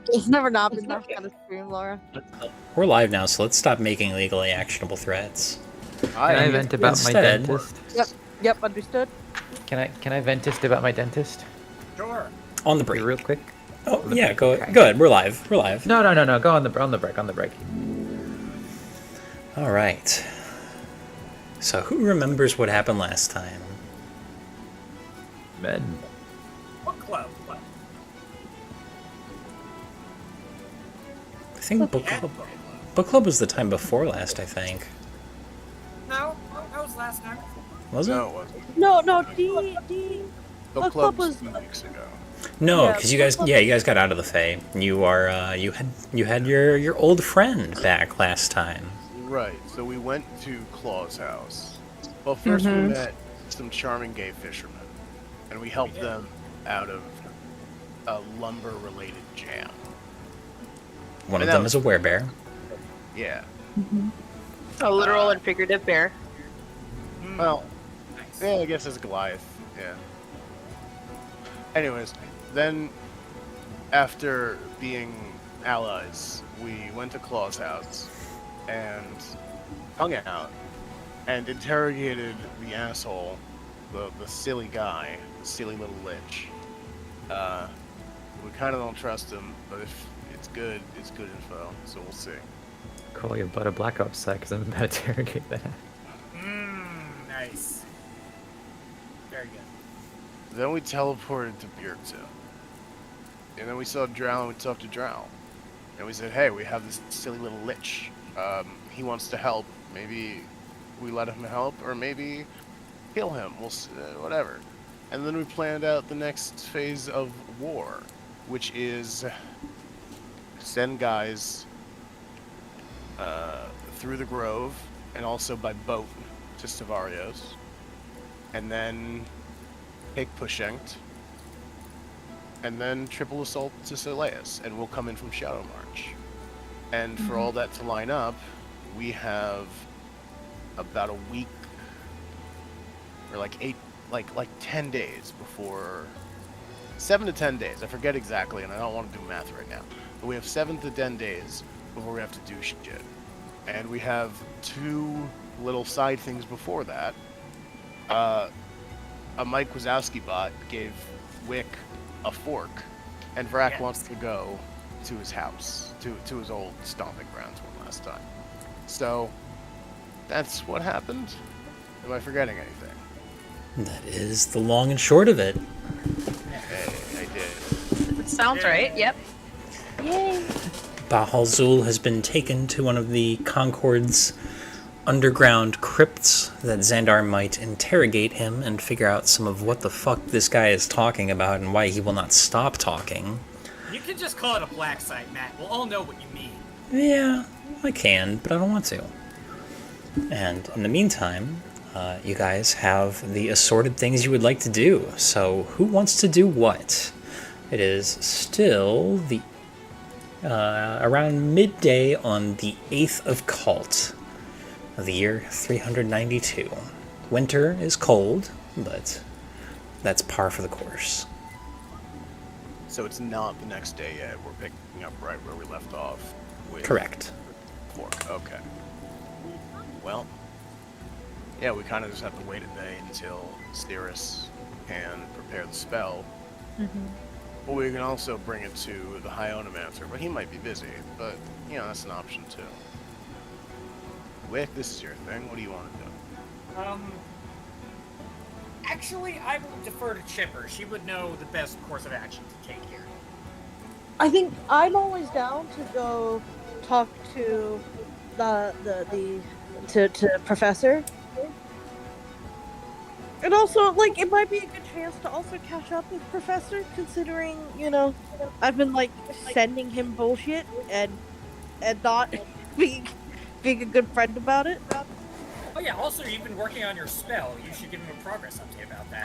It's never not been that kind of stream, Laura. We're live now, so let's stop making legally actionable threats. Can I vent about my Instead- dentist? Yep, understood. Can I ventist about my dentist? Sure. On the break. Real quick. Oh, On the yeah, break, go okay. ahead. We're live. We're live. No. Go on the break. All right. So who remembers what happened last time? Men. Book club. I think book club was the time before last, I think. No, that was last time. Was it? No, it wasn't. No, D. Book Club club was- was 2 weeks ago. No, Yeah, because you guys got out of the Fae. You are you had your old friend back last time. Right, so we went to Claw's house. Well, first we met some charming gay fishermen, and we helped them out of a lumber-related jam. One of that them was- is a werebear. Yeah. A literal and figurative bear. Well, Nice. yeah, I guess it's Goliath. Yeah. Anyways, then after being allies, we went to Claw's house and hung out and interrogated the asshole, the silly guy, the silly little lich. We kind of don't trust him, but if it's good info, so we'll see. Call your butt a black ops site because I'm about to interrogate that. Nice. Very good. Then we teleported to Bjergtown. And then we saw Drow and we talked to Drow. And we said, hey, we have this silly little lich. He wants to help. Maybe we let him help, or maybe kill him. Whatever. And then we planned out the next phase of war, which is send guys through the Grove and also by boat to Stavarios. And then take Pushenkt. And then triple assault to Soleus, and we'll come in from Shadow March. And for all that to line up, we have about a week, or like 10 days before, 7 to 10 days. I forget exactly, and I don't want to do math right now. But we have 7 to 10 days before we have to do shit. And we have 2 little side things before that. A Mike Wazowski bot gave Wick a fork, and Vrak Yes. wants to go to his house, to his old stomping grounds one last time. So, that's what happened. Am I forgetting anything? That is the long and short of it. Hey, I did. Sounds right. Yep. Yay. Bahalzul has been taken to one of the Concord's underground crypts that Xandar might interrogate him and figure out some of what the fuck this guy is talking about and why he will not stop talking. You can just call it a black site, Matt. We'll all know what you mean. Yeah, I can, but I don't want to. And in the meantime, you guys have the assorted things you would like to do. So who wants to do what? It is still the around midday on the 8th of Cult of the year 392. Winter is cold, but that's par for the course. So it's not the next day yet. We're picking up right where we left off. With Correct. Fork. Okay. Well, yeah, we kind of just have to wait a day until Steris can prepare the spell. Well, we can also bring it to the Hyonomancer, but he might be busy. But, you know, that's an option too. Wick, this is your thing. What do you want to do? Actually, I will defer to Chipper. She would know the best course of action to take here. I think I'm always down to go talk to to Professor. And also, like, it might be a good chance to also catch up with Professor, considering, you know, I've been, like, sending him bullshit and not being a good friend about it. Oh yeah, also you've been working on your spell. You should give him a progress update about that.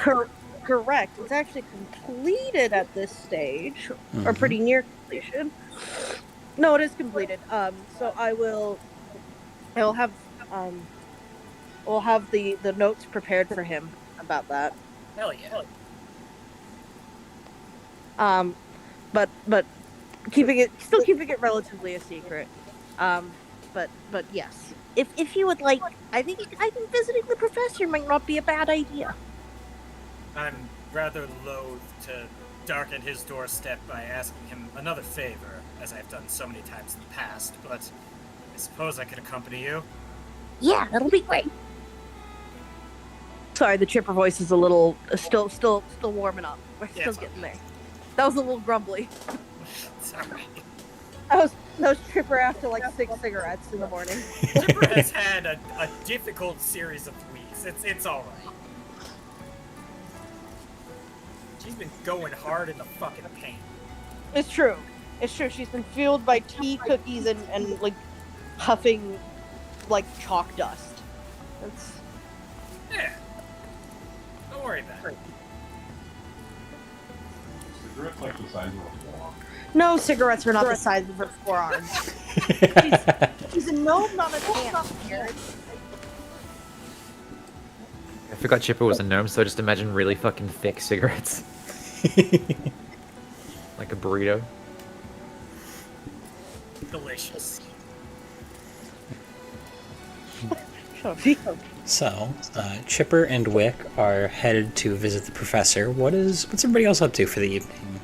Correct. It's actually completed at this stage, or pretty near completion. No, it is completed. So I'll have we'll have the notes prepared for him about that. Hell yeah. But still keeping it relatively a secret. But yes, if you would like, I think visiting the professor might not be a bad idea. I'm rather loath to darken his doorstep by asking him another favor, as I've done so many times in the past, but I suppose I could accompany you. Yeah, that'll be great. Sorry, the chipper voice is a little still warming up. We're Yeah, still it's getting there. That was a little grumbly. It's alright. That was chipper after like 6 cigarettes in the morning. Chipper has had a difficult series of weeks. It's alright. She's been going hard in the fucking paint. It's true. It's true. She's been fueled by tea, cookies, and like huffing like chalk dust. That's Yeah. Don't worry about it. Cigarettes like the size of a forearm. no, cigarettes are not the size of her forearm. She's a gnome, not a camp. I forgot Chipper was a gnome, so I just imagine really fucking thick cigarettes. Like a burrito. Delicious. So, Chipper and Wick are headed to visit the professor. What's everybody else up to for the evening?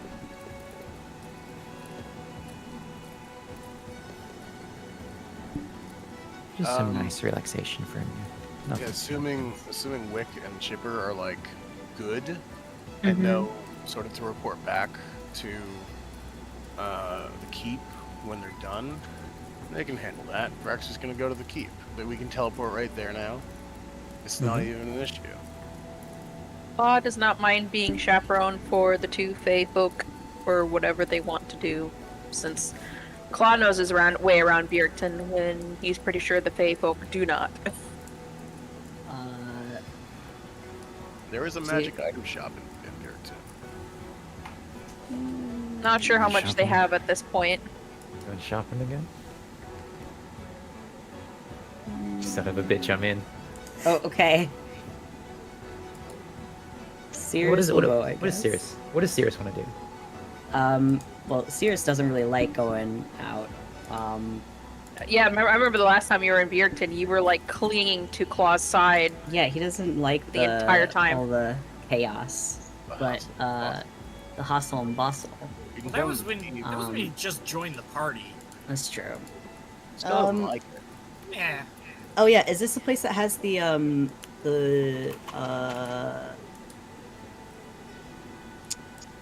Just some nice relaxation for him. Yeah, Nothing. assuming Wick and Chipper are like good and know sort of to report back to the keep when they're done, they can handle that. Rex is gonna go to the keep, but we can teleport right there now. It's not even an issue. Claw does not mind being chaperone for the two Fae folk or whatever they want to do, since Claw knows his way around Bjergton when he's pretty sure the Fae folk do not. There is a magic item shop in Bjergton. Not sure how much they Shopping. have at this point. Going shopping again? Son of a bitch, I'm in. Oh, okay. Sirius will go, I what does guess. Sirius? What does Sirius want to do? Well, Sirius doesn't really like going out. Yeah, I remember the last time you were in Bjergton, you were like clinging to Claw's side. Yeah, he doesn't like The entire time. all the chaos, but the hustle and bustle. You can That go was to when the keep. you just joined the party. That's true. Still don't like it. Yeah. Oh yeah, is this the place that has the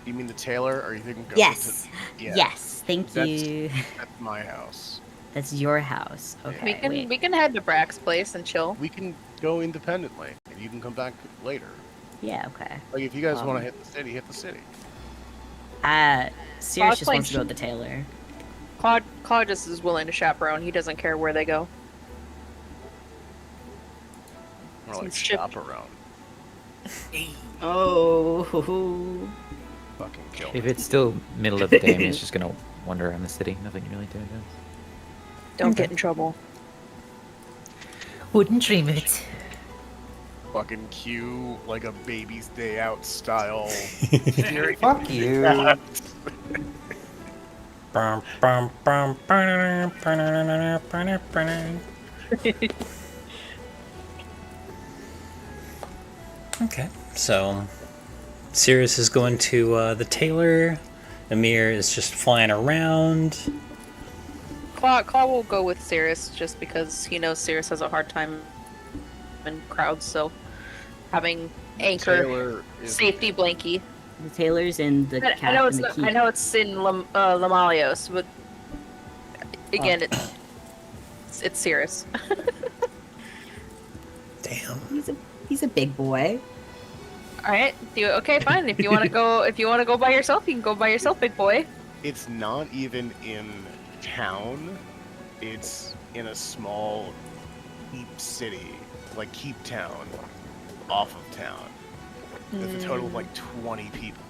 You mean the tailor, or you thinking? go Yes. To, yeah, Yes, thank That's- you. That's my house. That's your house. Okay. We can head to Brack's place and chill. We can go independently, and you can come back later. Yeah, okay. Like if you guys want to hit the city, hit the city. Sirius just playing wants to go to the tailor. Claw just is willing to chaperone. He doesn't care where they go. More like Some ship- shop around. Oh. Fucking kill If me. it's still middle of the day, I mean, it's just gonna wander around the city. Nothing really to do. Don't get in trouble. Wouldn't dream it. Fucking cue like a baby's day out style. Fuck you. Okay, so Sirius is going to the tailor. Emer is just flying around. Claw will go with Sirius just because he knows Sirius has a hard time in crowds, so having anchor Tailor is safety blankie. The tailor's in the I cap know and the keep. I know it's in Lamalios, but again, it's Sirius. Damn. He's a big boy. All right, okay, fine. If you want to go by yourself, you can go by yourself, big boy. It's not even in town. It's in a small keep city, like keep town, off of town. With a total of like 20 people.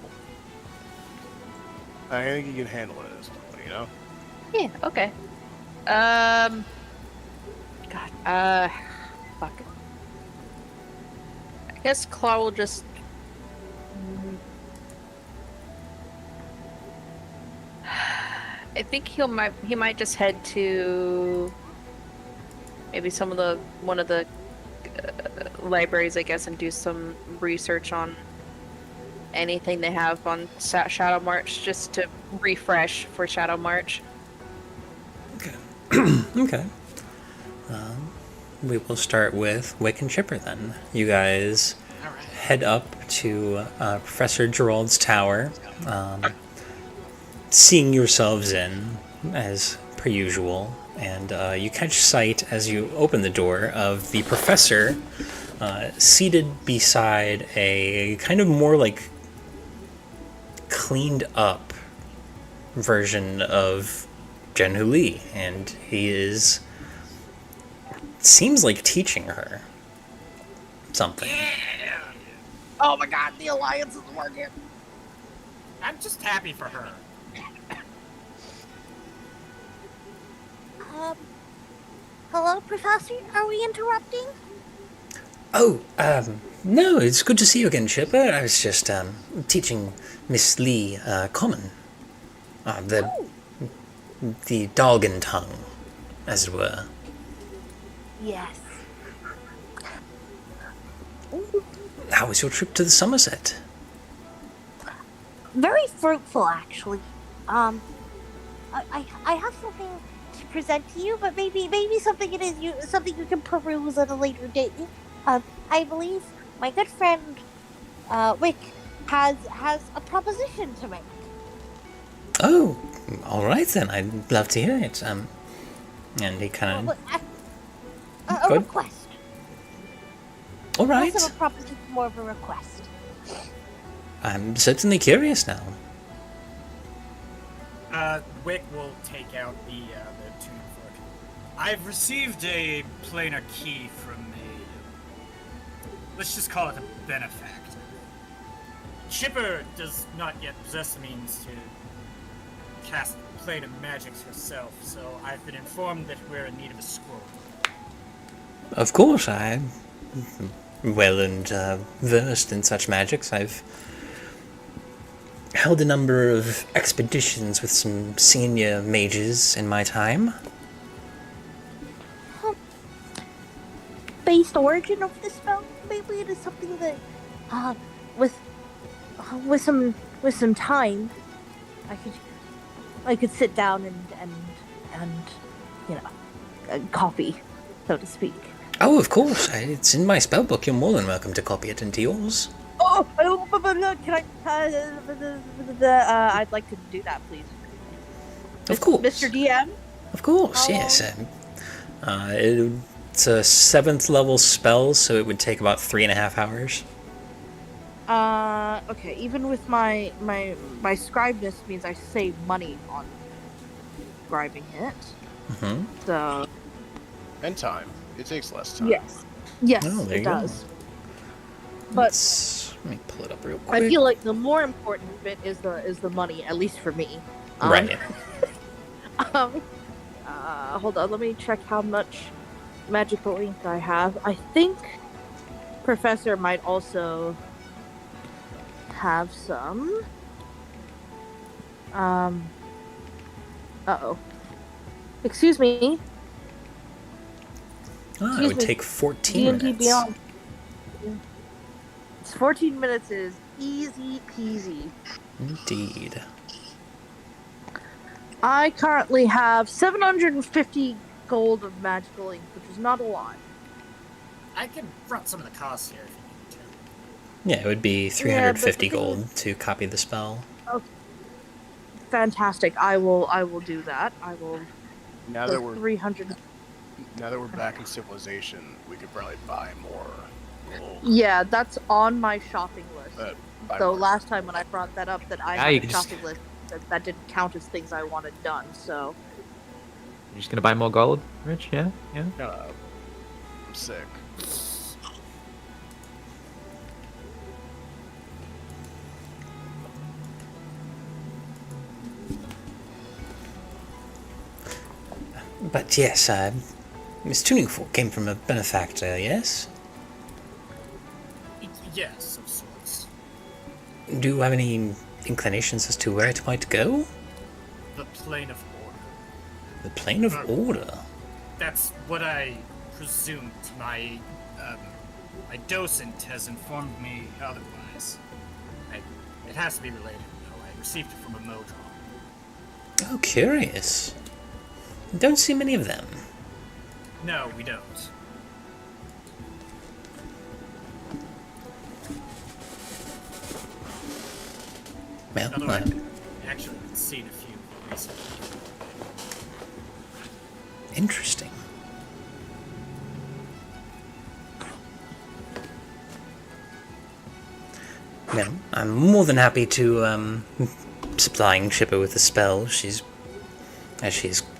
I think you can handle it at this point, you know? Yeah. Okay. God. Fuck. I guess Claw will just. I think he might just head to maybe one of the libraries, I guess, and do some research on anything they have on Shadow March, just to refresh for Shadow March. Okay. Okay. We will start with Wick and Chipper then. You guys head up to Professor Gerald's tower, seeing yourselves in, as per usual, and you catch sight, as you open the door, of the professor seated beside a kind of more like cleaned up version of Jen-Hu Lee, and he seems like teaching her something. Oh my god, the alliance is working. I'm just happy for her. Hello, Professor? Are we interrupting? Oh, no, it's good to see you again, Chipper. I was just teaching Miss Lee common. The Dalgan tongue, as it were. Yes. How was your trip to the Somerset? Very fruitful, actually. I have something to present to you, but maybe something something you can peruse at a later date. I believe my good friend Wick has a proposition to make. Oh, all right then. I'd love to hear it. And he kind of A request. all right. Less of a proposition, more of a request. I'm certainly curious now. Wick will take out the tuning fork. I've received a planar key from let's just call it a benefactor. Chipper does not yet possess the means to cast planar magics herself, so I've been informed that we're in need of a scroll. Of course, I'm well and versed in such magics. I've held a number of expeditions with some senior mages in my time. Based origin of the spell, maybe it is something that, with some time, I could sit down and copy, so to speak. Oh, of course. It's in my spellbook. You're more than welcome to copy it into yours. Oh, look, can I? I'd like to do that, please. Of course. Mr. DM? Of course, yes. It's a 7th level spell, so it would take about 3.5 hours. Okay, even with my scribeness means I save money on scribing it. Mm-hmm. So. And time. It takes less time. Yes, Oh, there it you go. does. But let me pull it up real quick. I feel like the more important bit is the money, at least for me. Right. Hold on, let me check how much magical ink I have. I think Professor might also have some. Uh-oh. Excuse me. It would take 14 D&D minutes. Beyond. It's 14 minutes is easy peasy. Indeed. I currently have 750 gold of magical ink, which is not a lot. I can front some of the costs here if you need to. Yeah, it would be 350 Yeah, but gold to copy the spell. Oh, fantastic! I will do that. I will. Now that we're 300. Now that we're back in civilization, we could probably buy more gold. Yeah, that's on my shopping list. Buy So more. last time when I brought that up, that I Yeah, had you a can just- shopping list, that didn't count as things I wanted done. So You're just gonna buy more gold, Rich? Yeah? Yeah? I'm sick. But yes, Miss Tuning Fork came from a benefactor, yes? Yes, of sorts. Do you have any inclinations as to where it might go? The plane of The plane of order. That's what I presumed. My docent has informed me otherwise. It has to be related, though. I received it from a Modron. Oh, curious. Don't see many of them. No, we don't. Well, Although I've actually seen a few recently. interesting. Well, I'm more than happy to supplying Chipper with a spell. She's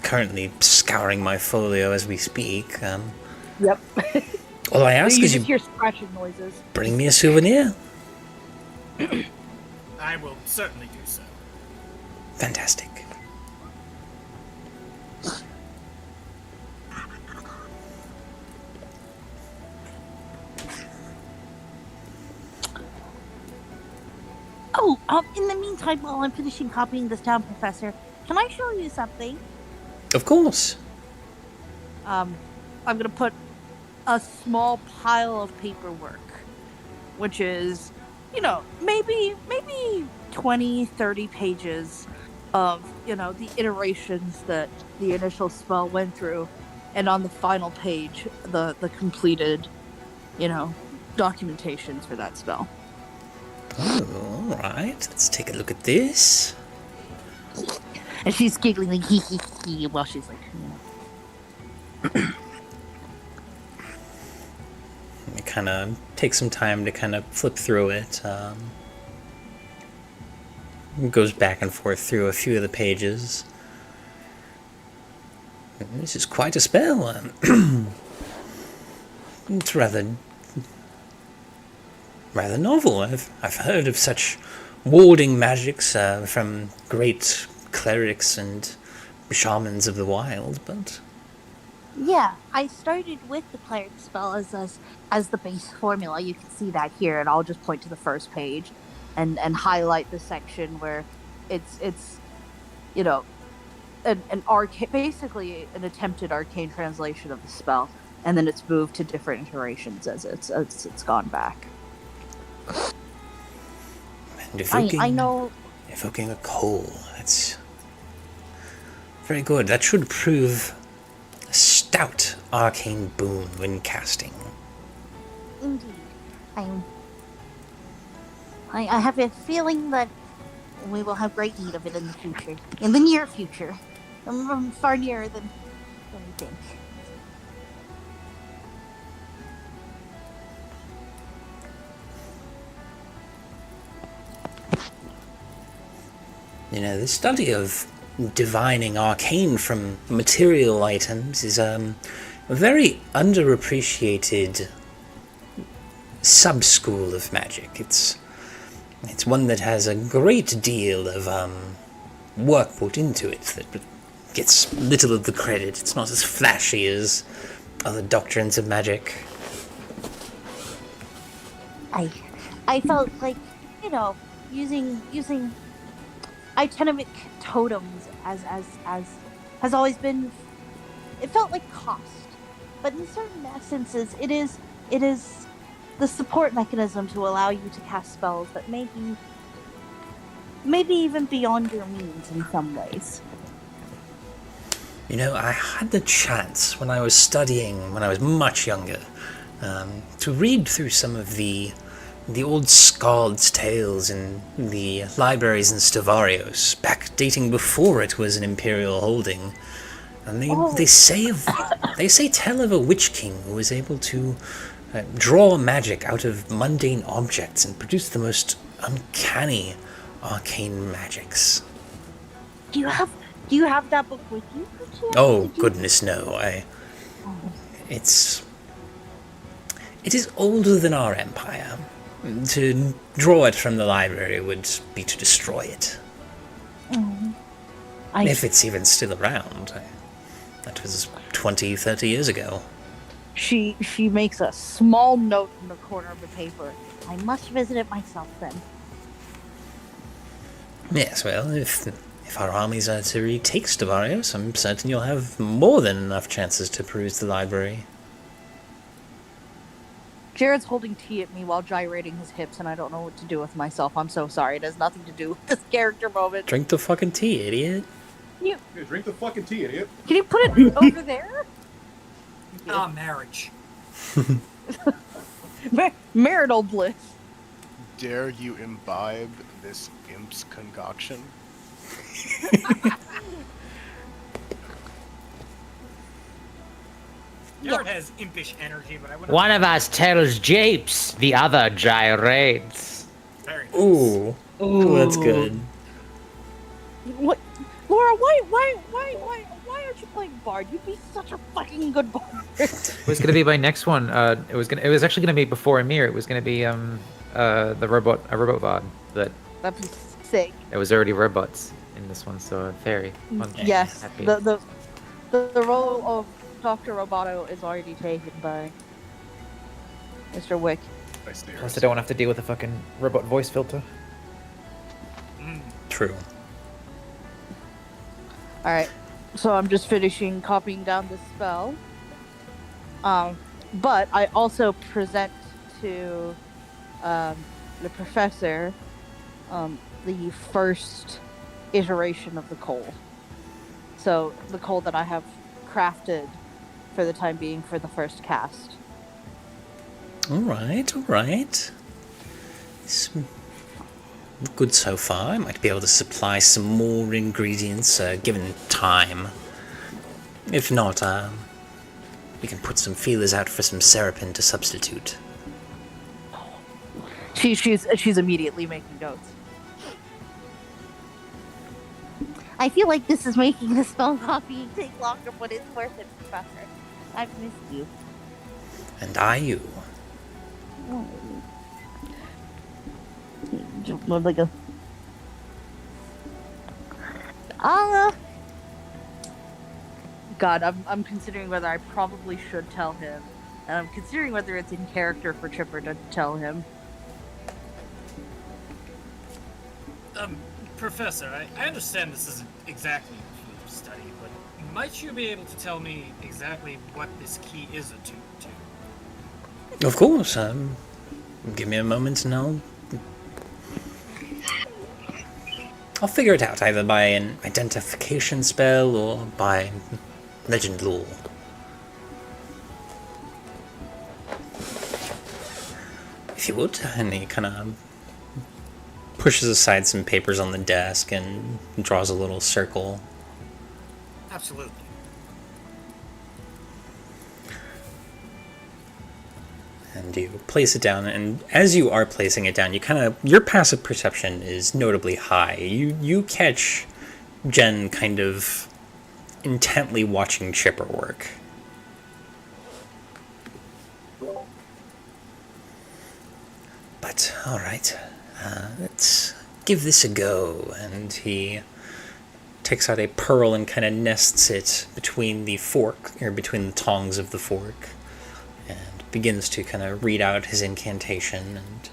currently scouring my folio as we speak. Yep. All I ask you is just you hear scratching noises. bring me a souvenir. I will certainly do so. Fantastic. Oh, in the meantime, while I'm finishing copying this down, Professor, can I show you something? Of course. I'm gonna put a small pile of paperwork, which is, maybe 20, 30 pages of, the iterations that the initial spell went through, and on the final page, the completed, documentations for that spell. Oh, all right. Let's take a look at this. And she's giggling like hee hee hee while she's like, It kind of takes some time to kind of flip through it. Goes back and forth through a few of the pages. This is quite a spell. It's rather novel. I've heard of such warding magics from great clerics and shamans of the wild, but yeah, I started with the cleric spell as the base formula. You can see that here, and I'll just point to the first page and highlight the section where it's an arcane, basically an attempted arcane translation of the spell, and then it's moved to different iterations as it's gone back. And evoking, I know. Evoking a coal. That's very good. That should prove a stout arcane boon when casting. Indeed. I have a feeling that we will have great need of it in the future. In the near future. Far nearer than we think. The study of divining arcane from material items is a very underappreciated sub-school of magic. It's one that has a great deal of work put into it that gets little of the credit. It's not as flashy as other doctrines of magic. I felt like, using itemic totems as has always been, it felt like cost, but in certain essences it is the support mechanism to allow you to cast spells that maybe even beyond your means in some ways. I had the chance when I was studying, when I was much younger, to read through some of the old Skald's tales in the libraries in Stavarios, back dating before it was an imperial holding. And they say tell of a witch king who was able to draw magic out of mundane objects and produce the most uncanny arcane magics. Do you have that book with you? Oh goodness, no! It is older than our empire. To draw it from the library would be to destroy it. If it's even still around. That was 20, 30 years ago. She makes a small note in the corner of the paper. I must visit it myself then. Yes, well, if If our armies are to retake Stavarios, I'm certain you'll have more than enough chances to peruse the library. Jared's holding tea at me while gyrating his hips, and I don't know what to do with myself. I'm so sorry. It has nothing to do with this character moment. Drink the fucking tea, idiot. Yeah, drink the fucking tea, idiot. Can you put it over there? Marriage. Marital bliss. Dare you imbibe this imp's concoction? Herat has impish energy, but I wouldn't. One of us tells japes, the other gyrates. Very nice. Ooh. Ooh, that's good. What, Laura? Why aren't you playing bard? You'd be such a fucking good bard. It was gonna be my next one. It was actually gonna be before Emer. It was gonna be a robot bard, but That'd be sick. there was already robots in this one, so a fairy. Yes, Happy. the role of Dr. Roboto is already taken by Mr. Wick. Plus, I don't want to have to deal with a fucking robot voice filter. True. Alright, so I'm just finishing copying down the spell. But I also present to the professor the first iteration of the coal. So the coal that I have crafted for the time being for the first cast. Alright. It's good so far. I might be able to supply some more ingredients given time. If not, we can put some feelers out for some Serapin to substitute. She's immediately making notes. I feel like this is making the spell copy take longer, but it's worth it, Professor. I've missed you. And I you. Like a... God, I'm considering whether I probably should tell him. And I'm considering whether it's in character for Chipper to tell him. Professor, I understand this isn't exactly a field study, but might you be able to tell me exactly what this key is attuned to? Of course. Give me a moment and I'll figure it out, either by an identification spell or by legend lore. If you would, and he kind of pushes aside some papers on the desk and draws a little circle. Absolutely. And you place it down, and as you are placing it down, your passive perception is notably high. You catch Jen kind of intently watching Chipper work. But, alright, let's give this a go. And he takes out a pearl and kind of nests it between the fork, or between the tongs of the fork, and begins to kind of read out his incantation. And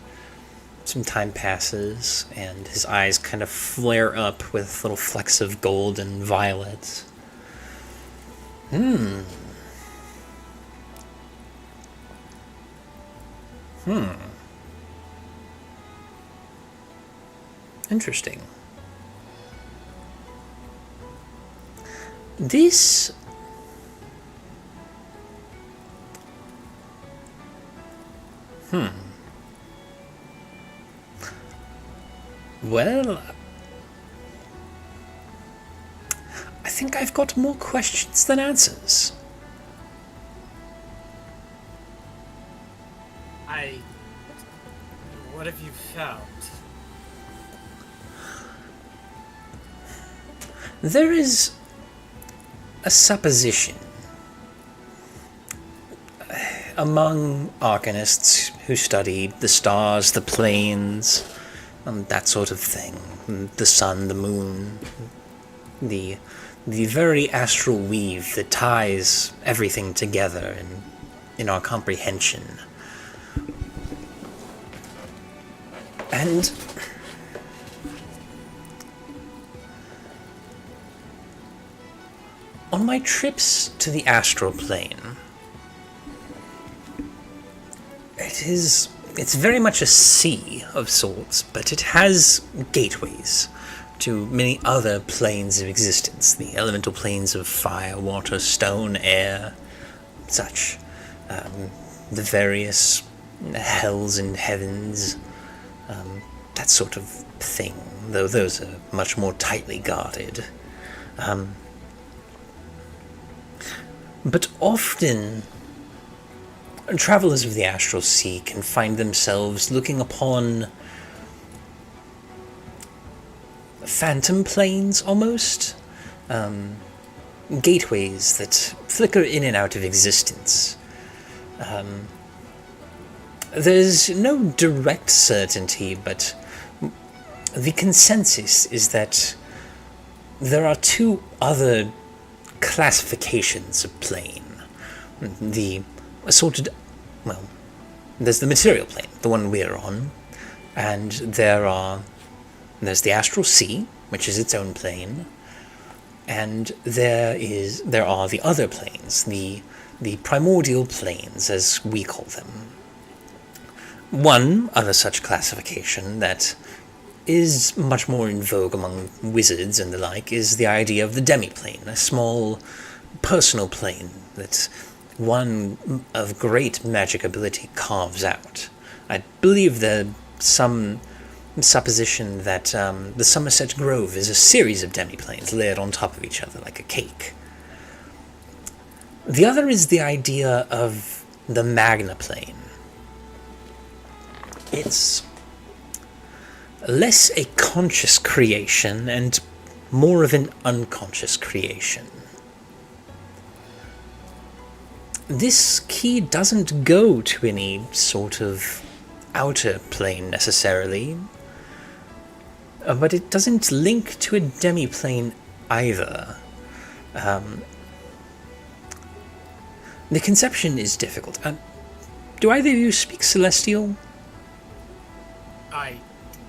some time passes, and his eyes kind of flare up with little flecks of gold and violet. Interesting. This... Well... I think I've got more questions than answers. What have you found? There is a supposition among arcanists who study the stars, the planes, that sort of thing, the sun, the moon, the very astral weave that ties everything together in our comprehension. On my trips to the astral plane, it's very much a sea of sorts, but it has gateways to many other planes of existence, the elemental planes of fire, water, stone, air, such. The various hells and heavens, that sort of thing, though those are much more tightly guarded. But often, travelers of the astral sea can find themselves looking upon phantom planes, almost. Gateways that flicker in and out of existence. There's no direct certainty, but the consensus is that there are two other classifications of plane. The assorted, well, there's the material plane, the one we're on, and there's the astral sea, which is its own plane, and there are the other planes, the primordial planes, as we call them. One other such classification that is much more in vogue among wizards and the like is the idea of the demi-plane, a small personal plane that one of great magic ability carves out. I believe there's some supposition that the Somerset Grove is a series of demi-planes layered on top of each other like a cake. The other is the idea of the Magna Plane. It's less a conscious creation and more of an unconscious creation. This key doesn't go to any sort of outer plane necessarily, but it doesn't link to a demi-plane either. The conception is difficult. Do either of you speak Celestial? I do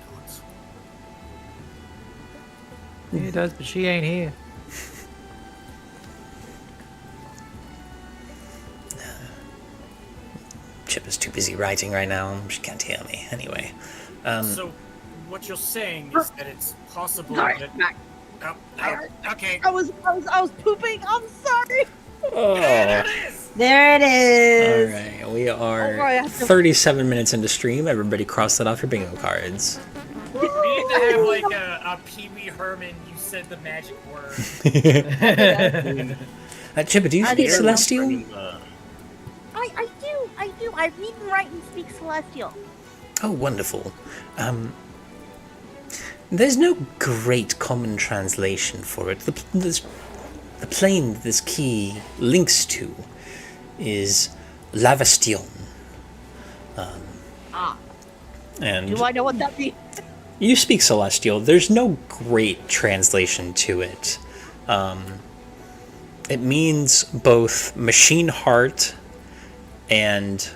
not. He does, but she ain't here. Chip is too busy writing right now. She can't hear me. Anyway. So, what you're saying is that it's possible that... okay. I was pooping. I'm sorry. Oh. There it is. Alright, we are 37 minutes into stream. Everybody cross that off your bingo cards. We need to have like a Pee Wee Herman, you said the magic word. Chippa, do you speak Celestial? I do. I read and write and speak Celestial. Oh, wonderful. There's no great common translation for it. The plane this key links to is Lavastion. And Do I know what that means? you speak Celestial. There's no great translation to it. It means both machine heart and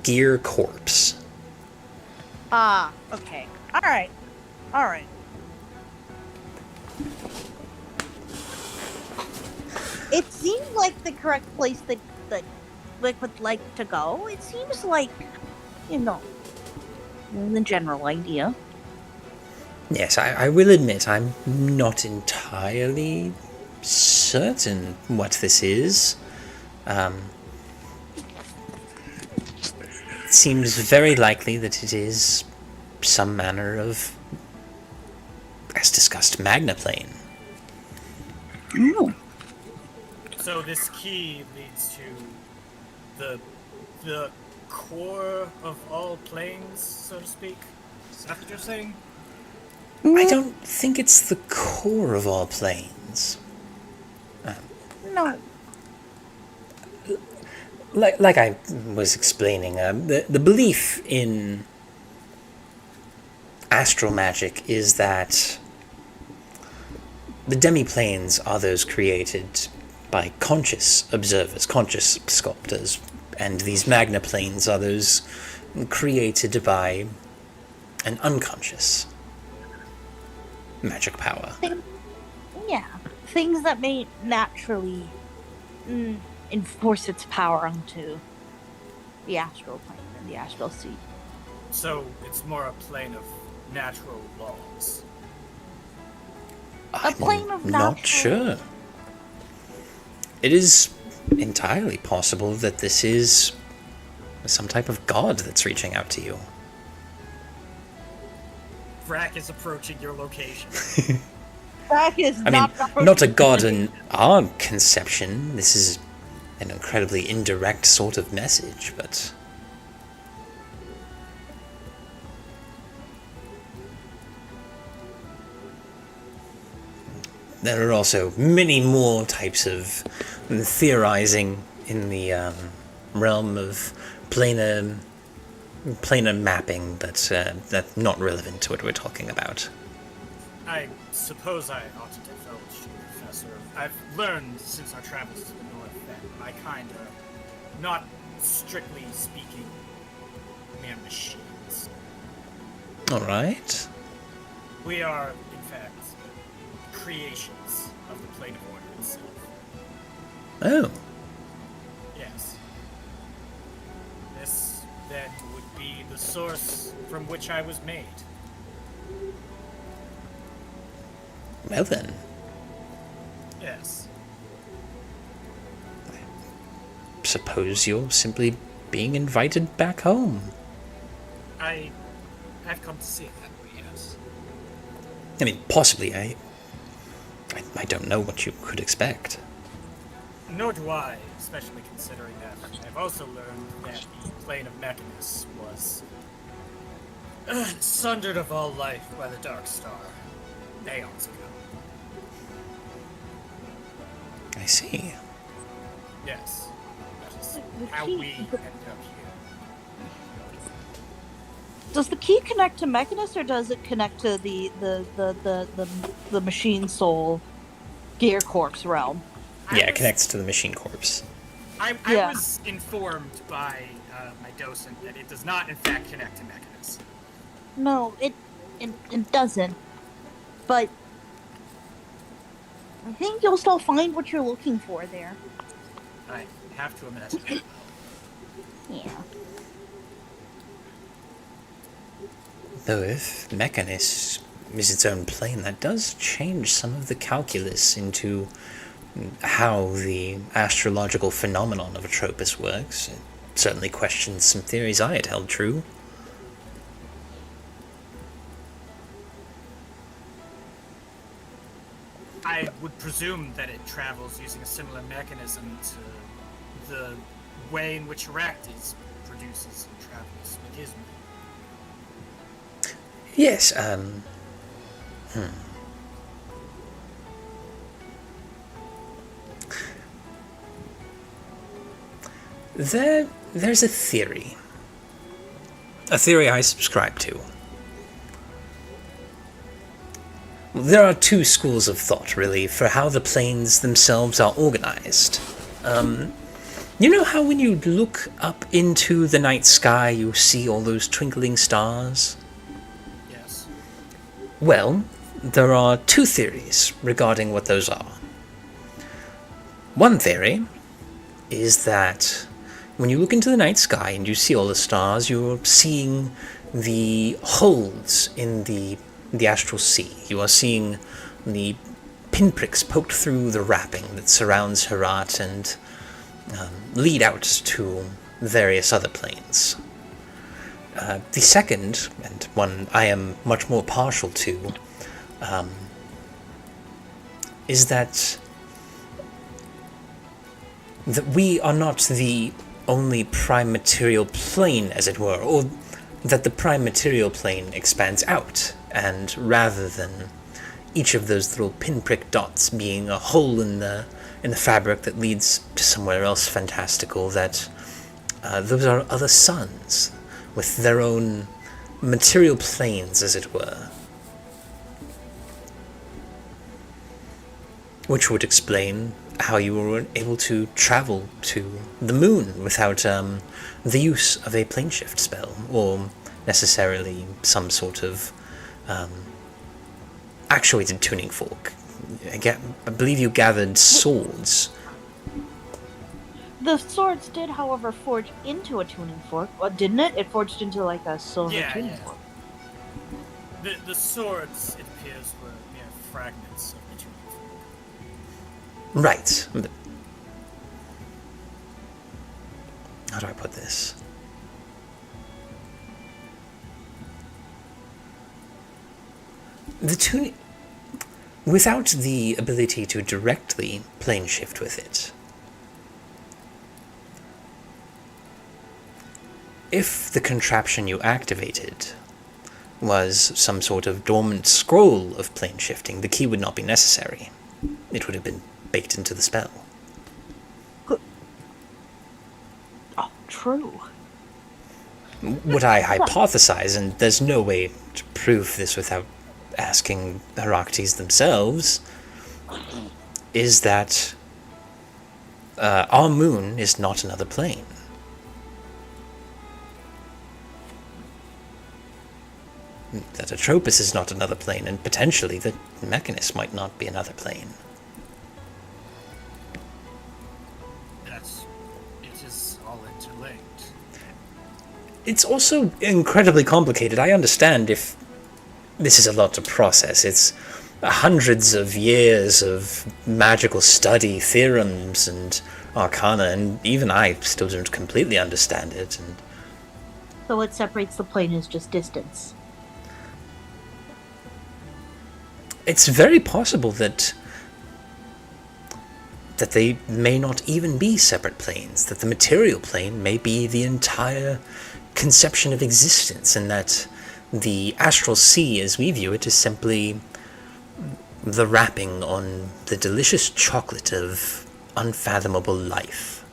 gear corpse. Okay. Alright. It seems like the correct place that Lick would like to go. It seems like, the general idea. Yes, I will admit I'm not entirely certain what this is. It seems very likely that it is some manner of, as discussed, Magna Plane. So this key leads to the core of all planes, so to speak? Is that what you're saying? I don't think it's the core of all planes. No. Like I was explaining, the belief in astral magic is that the demi-planes are those created by conscious observers, conscious sculptors, and these magna planes are those created by an unconscious magic power. Yeah, things that may naturally enforce its power onto the astral plane and the astral sea. So it's more a plane of natural laws. A plane of Not natural... sure. It is entirely possible that this is some type of god that's reaching out to you. Vrack is approaching your location. That is I mean, not a god in our conception. This is an incredibly indirect sort of message, but... There are also many more types of theorizing in the realm of planar mapping, but that's not relevant to what we're talking about. I suppose I ought to divulge to you, Professor. I've learned since our travels to the north that my kind are, not strictly speaking, mere machines. Alright. We are, in fact, creations of the plane of order itself. Oh. Yes. This, then, would be the source from which I was made. Well then. Yes. Suppose you're simply being invited back home. I've come to see it that way, yes. I mean, possibly, I don't know what you could expect. Nor do I, especially considering that I've also learned that the plane of Mechanus was sundered of all life by the Dark Star aeons ago. I see. Yes. That is how we ended up here. Does the key connect to Mechanus, or does it connect to the machine soul gear corpse realm? Yeah, it connects to the machine corpse. I was informed by my docent that it does not, in fact, connect to Mechanus. No, it doesn't. But I think you'll still find what you're looking for there. I have to imagine. Yeah. Though if Mechanus is its own plane, that does change some of the calculus into how the astrological phenomenon of Atropus works. It certainly questions some theories I had held true. I would presume that it travels using a similar mechanism to the way in which Heraktes produces and travels with his moon. Yes, There's a theory. A theory I subscribe to. There are two schools of thought, really, for how the planes themselves are organized. You know how when you look up into the night sky, you see all those twinkling stars? Yes. Well, there are two theories regarding what those are. One theory is that when you look into the night sky and you see all the stars, you're seeing the holes in the astral sea. You are seeing the pinpricks poked through the wrapping that surrounds Herat and lead out to various other planes. The second, and one I am much more partial to, is that we are not the only prime material plane, as it were, or that the prime material plane expands out, and rather than each of those little pinprick dots being a hole in the fabric that leads to somewhere else fantastical, that those are other suns with their own material planes, as it were. Which would explain how you were able to travel to the moon without the use of a plane shift spell, or necessarily some sort of actuated tuning fork. I believe you gathered swords. The swords did, however, forge into a tuning fork, didn't it? It forged into like a silver tuning fork. The swords, it appears, were mere fragments of the tuning fork. Right. How do I put this? The tuning... Without the ability to directly plane shift with it, if the contraption you activated was some sort of dormant scroll of plane shifting, the key would not be necessary. It would have been baked into the spell. Oh, true. What I hypothesize, and there's no way to prove this without asking the Heraktes themselves, is that our moon is not another plane. That Atropus is not another plane, and potentially the Mechanist might not be another plane. It is all interlinked. It's also incredibly complicated. I understand if this is a lot to process. It's hundreds of years of magical study, theorems and arcana, and even I still don't completely understand it. And so what separates the plane is just distance. It's very possible that they may not even be separate planes, that the material plane may be the entire conception of existence, and that the astral sea, as we view it, is simply the wrapping on the delicious chocolate of unfathomable life.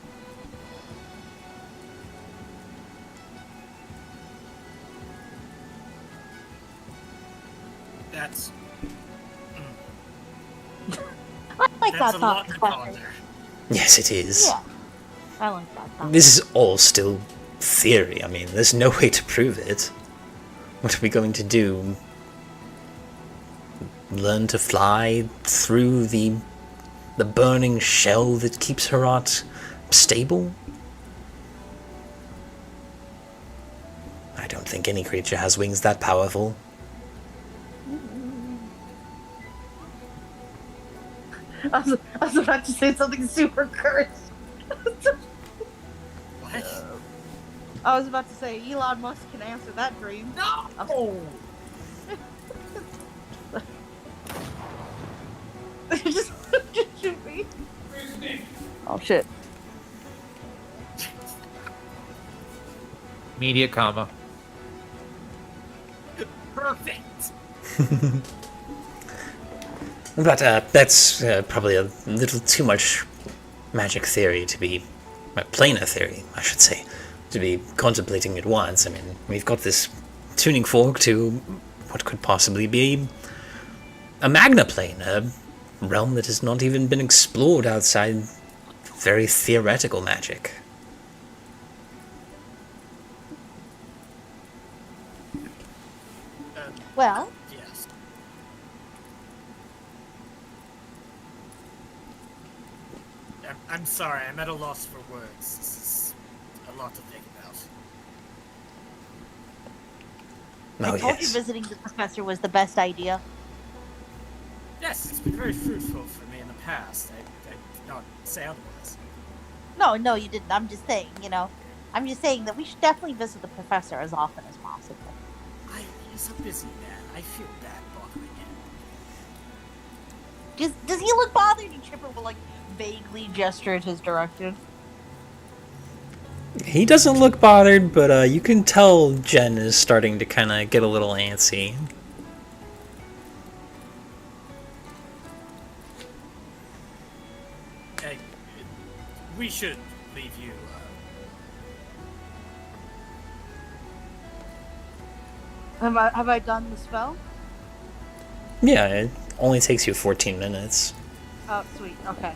That's... I like That's that a lot thought. to ponder. Yes, it is. Yeah, I like that thought. This is all still theory. I mean, there's no way to prove it. What are we going to do? Learn to fly through the burning shell that keeps Herat stable? I don't think any creature has wings that powerful. I was about to say something super cursed. What? I was about to say Elon Musk can answer that dream. No! just shoot me. Oh shit. Immediate comma. Perfect! But that's probably a little too much magic theory to be... planar theory, I should say, to be contemplating at once. I mean, we've got this tuning fork to what could possibly be a magna plane, a realm that has not even been explored outside very theoretical magic. Well, Yes. I'm sorry, I'm at a loss for words. This is a lot to think about. Oh, I told you yes. visiting the professor was the best idea. Yes, it's been very fruitful for me in the past. I did not say otherwise. No, you didn't. I'm just saying, I'm just saying that we should definitely visit the professor as often as possible. He's a busy man. I feel bad bothering him. Does he look bothered? And Chipper will, vaguely gesture in his direction. He doesn't look bothered, but you can tell Jen is starting to kind of get a little antsy. Hey, we should leave you. Have I done the spell? Yeah, it only takes you 14 minutes. Oh, sweet. Okay.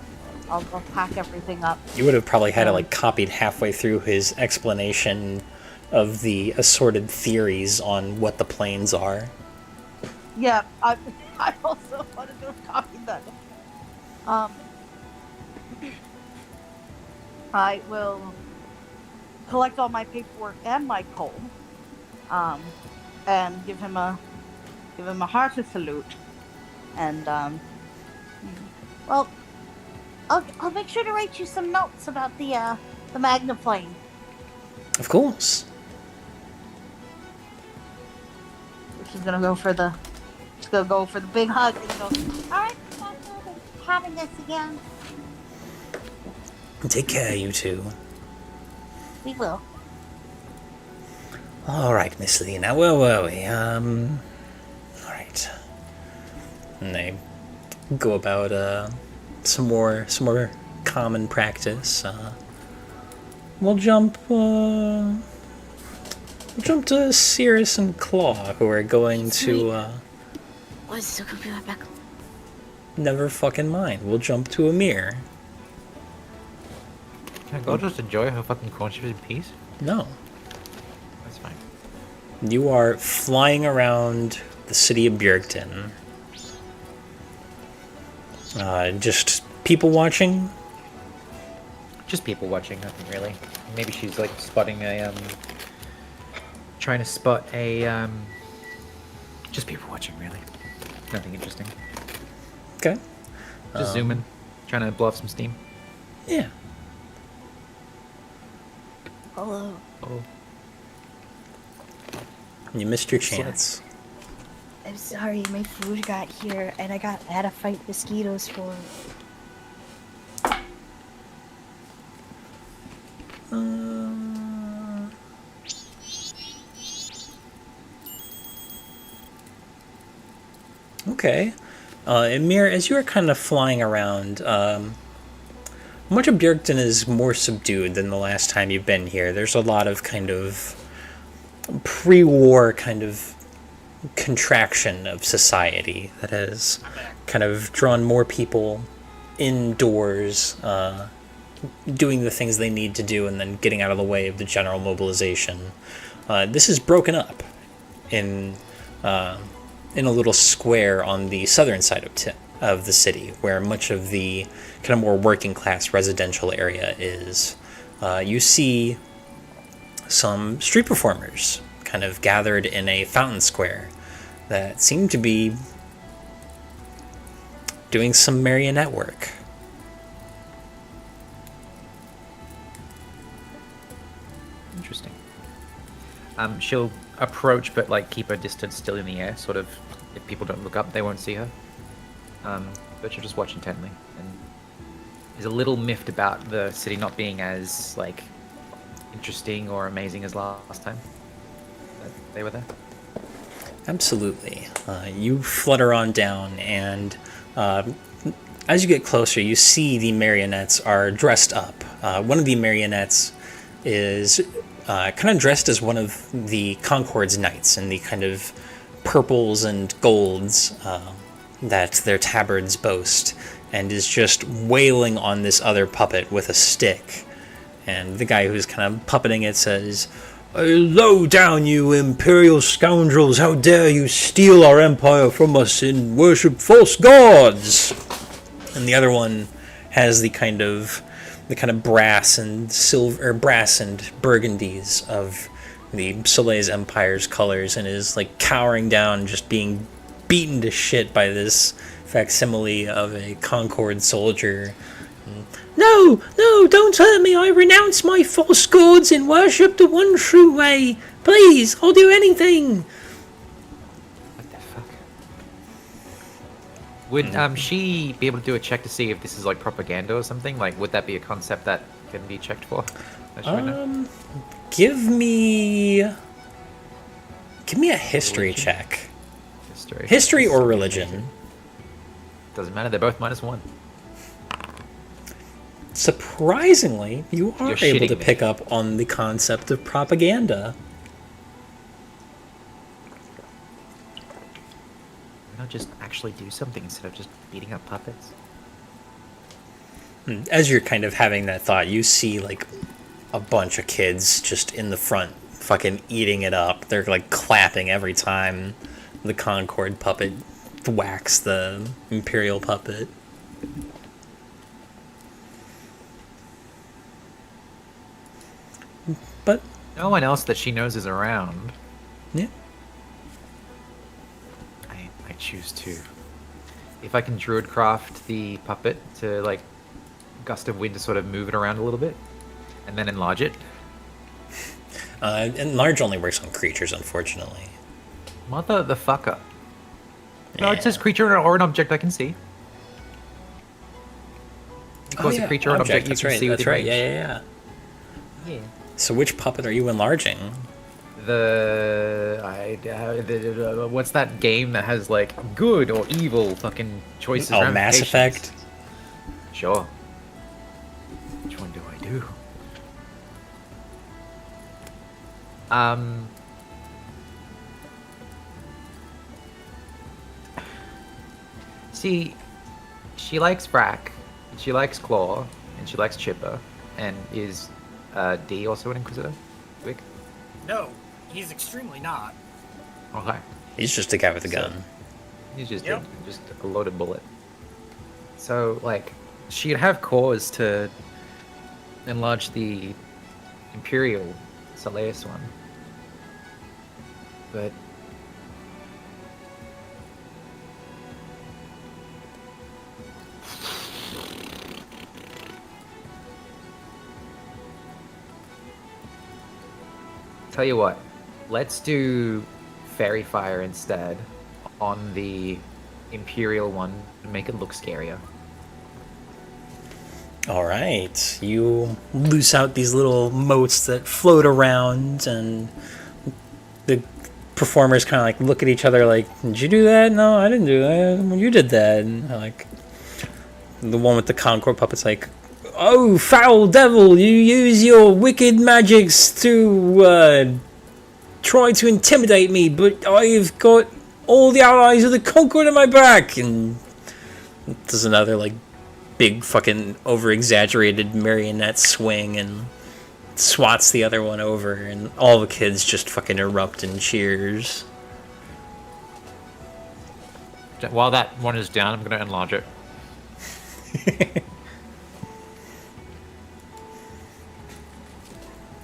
I'll pack everything up. You would have probably had it copied halfway through his explanation of the assorted theories on what the planes are. Yeah, I I also wanted to have copied that. I will collect all my paperwork and my coal, and give him a hearty salute, and well, I'll make sure to write you some notes about the magnaplane. Of course. She's gonna go for the big hug and go. All right, Professor, having this again. Take care, you two. We will. All right, Miss Lee. Now, where were we? All right. And they go about some more common practice. We'll jump to Cirrus and Claw, who are going to. What's so gonna be right back? Never fucking mind. We'll jump to Emer. Can I go just enjoy her fucking cornship in peace? No. That's fine. You are flying around the city of Bjergton. Just people watching? Just people watching, nothing really. Maybe she's like spotting a trying to spot a just people watching really. Nothing interesting. Okay. Just zooming, trying to blow off some steam. Yeah. Hello. Oh. You missed your chance. I'm sorry, my food got here and I had to fight mosquitoes for it. Okay. Emer, as you are kind of flying around, much of Bjergton is more subdued than the last time you've been here. There's a lot of kind of pre-war kind of contraction of society that has kind of drawn more people indoors, doing the things they need to do and then getting out of the way of the general mobilization. This is broken up in a little square on the southern side of the city, where much of the kind of more working class residential area is. You see some street performers kind of gathered in a fountain square that seem to be doing some marionette work. Interesting. She'll approach, but like keep her distance still in the air, sort of. If people don't look up, they won't see her. But she'll just watch intently, and is a little miffed about the city not being as like interesting or amazing as last time that they were there. Absolutely. You flutter on down, and as you get closer, you see the marionettes are dressed up. One of the marionettes is kind of dressed as one of the Concord's knights in the kind of purples and golds that their tabards boast, and is just wailing on this other puppet with a stick. And the guy who's kind of puppeting it says, "Low down, you imperial scoundrels! How dare you steal our empire from us and worship false gods!" And the other one has the kind of brass and silver, brass and burgundies of the Soleil's Empire's colors, and is like cowering down, just being beaten to shit by this facsimile of a Concord soldier. No, don't hurt me. I renounce my false gods and worship the one true way. Please, I'll do anything. What the fuck? Would she be able to do a check to see if this is like propaganda or something? Like, would that be a concept that can be checked for? Give me a history check. History or religion? Doesn't matter. They're both -1. Surprisingly, you are You're able to shitting me. pick up on the concept of propaganda. Why not just actually do something instead of just beating up puppets? As you're kind of having that thought, you see like a bunch of kids just in the front fucking eating it up. They're like clapping every time the Concord puppet whacks the Imperial puppet. But no one else that she knows is around. Yeah. I choose to. If I can druidcraft the puppet to, like, gust of wind to sort of move it around a little bit, and then enlarge it. Enlarge only works on creatures, unfortunately. Mother the fucker. No, Yeah. it says creature or an object I can see. Because a creature or an object you can see That's within right. range. Yeah. So which puppet are you enlarging? What's that game that has, like, good or evil fucking choices? Oh, Mass ramifications? Effect? Sure. Which one do I do? See, she likes Brack, she likes Claw, and she likes Chipper, and is D also an Inquisitor? Wick? No, he's extremely not. Okay. He's just a guy with a gun. He's just Yep. just a loaded bullet. So, like, she'd have cause to enlarge the Imperial Soleus one. But tell you what, let's do Fairy Fire instead on the Imperial one to make it look scarier. Alright, you loose out these little motes that float around, and the performers kind of like look at each other like, did you do that? No, I didn't do that. Well, you did that. And like, the one with the Concord puppet's like, oh, foul devil, you use your wicked magics to try to intimidate me, but I've got all the allies of the Concord in my back. And there's another like big fucking over-exaggerated marionette swing and swats the other one over, and all the kids just fucking erupt in cheers. While that one is down, I'm going to enlarge it.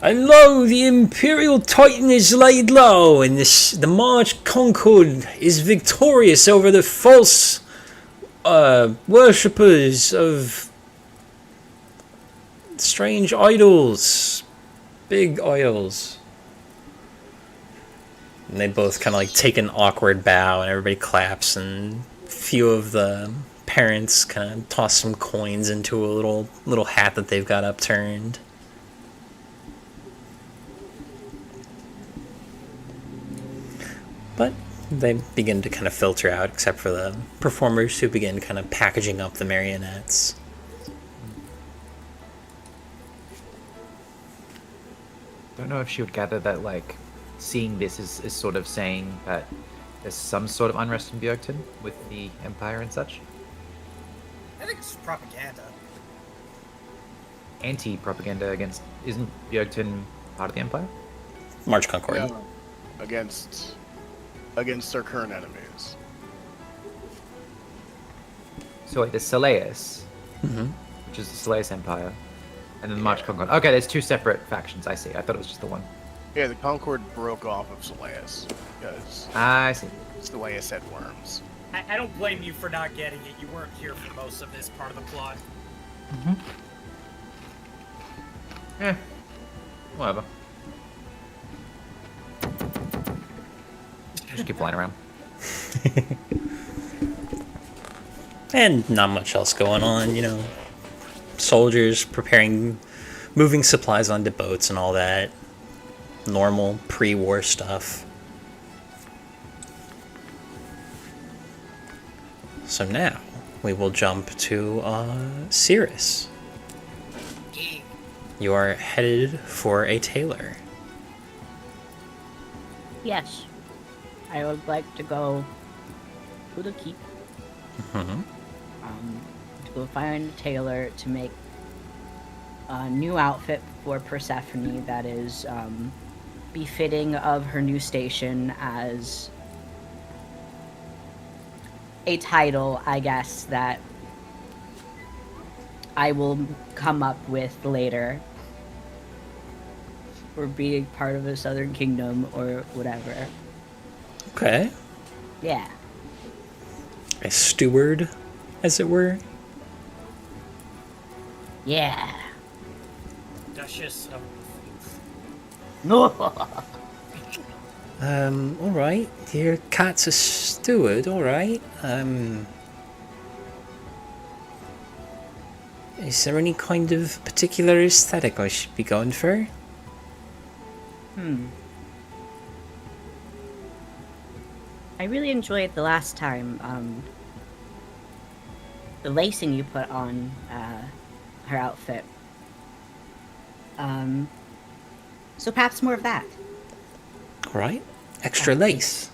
And lo, the Imperial Titan is laid low, and the March Concord is victorious over the false worshippers of strange idols. Big idols. And they both kind of like take an awkward bow, and everybody claps, and a few of the parents kind of toss some coins into a little hat that they've got upturned. But they begin to kind of filter out, except for the performers who begin kind of packaging up the marionettes. Don't know if she would gather that, like, seeing this is sort of saying that there's some sort of unrest in Björkton with the Empire and such. I think it's propaganda. Anti-propaganda against... Isn't Björkton part of the Empire? March Concord. No, against their current enemies. So, like, the Soleus, which is the Soleus Empire, and then the March Concord. Okay, there's two separate factions, I see. I thought it was just the one. Yeah, the Concord broke off of Soleus because I see. Soleus had worms. I don't blame you for not getting it. You weren't here for most of this part of the plot. Eh, whatever. Just keep flying around. And not much else going on, you know. Soldiers preparing, moving supplies onto boats and all that. Normal pre-war stuff. So now we will jump to Cirrus. You are headed for a tailor. Yes. I would like to go to the keep. To go find a tailor to make a new outfit for Persephone that is befitting of her new station as a title, I guess, that I will come up with later. Or being part of a Southern Kingdom or whatever. Okay. Yeah. A steward, as it were. Yeah. Duchess of Alright. Your cat's a steward, alright. Is there any kind of particular aesthetic I should be going for? I really enjoyed the last time, the lacing you put on, her outfit. So perhaps more of that. Alright. Extra lace.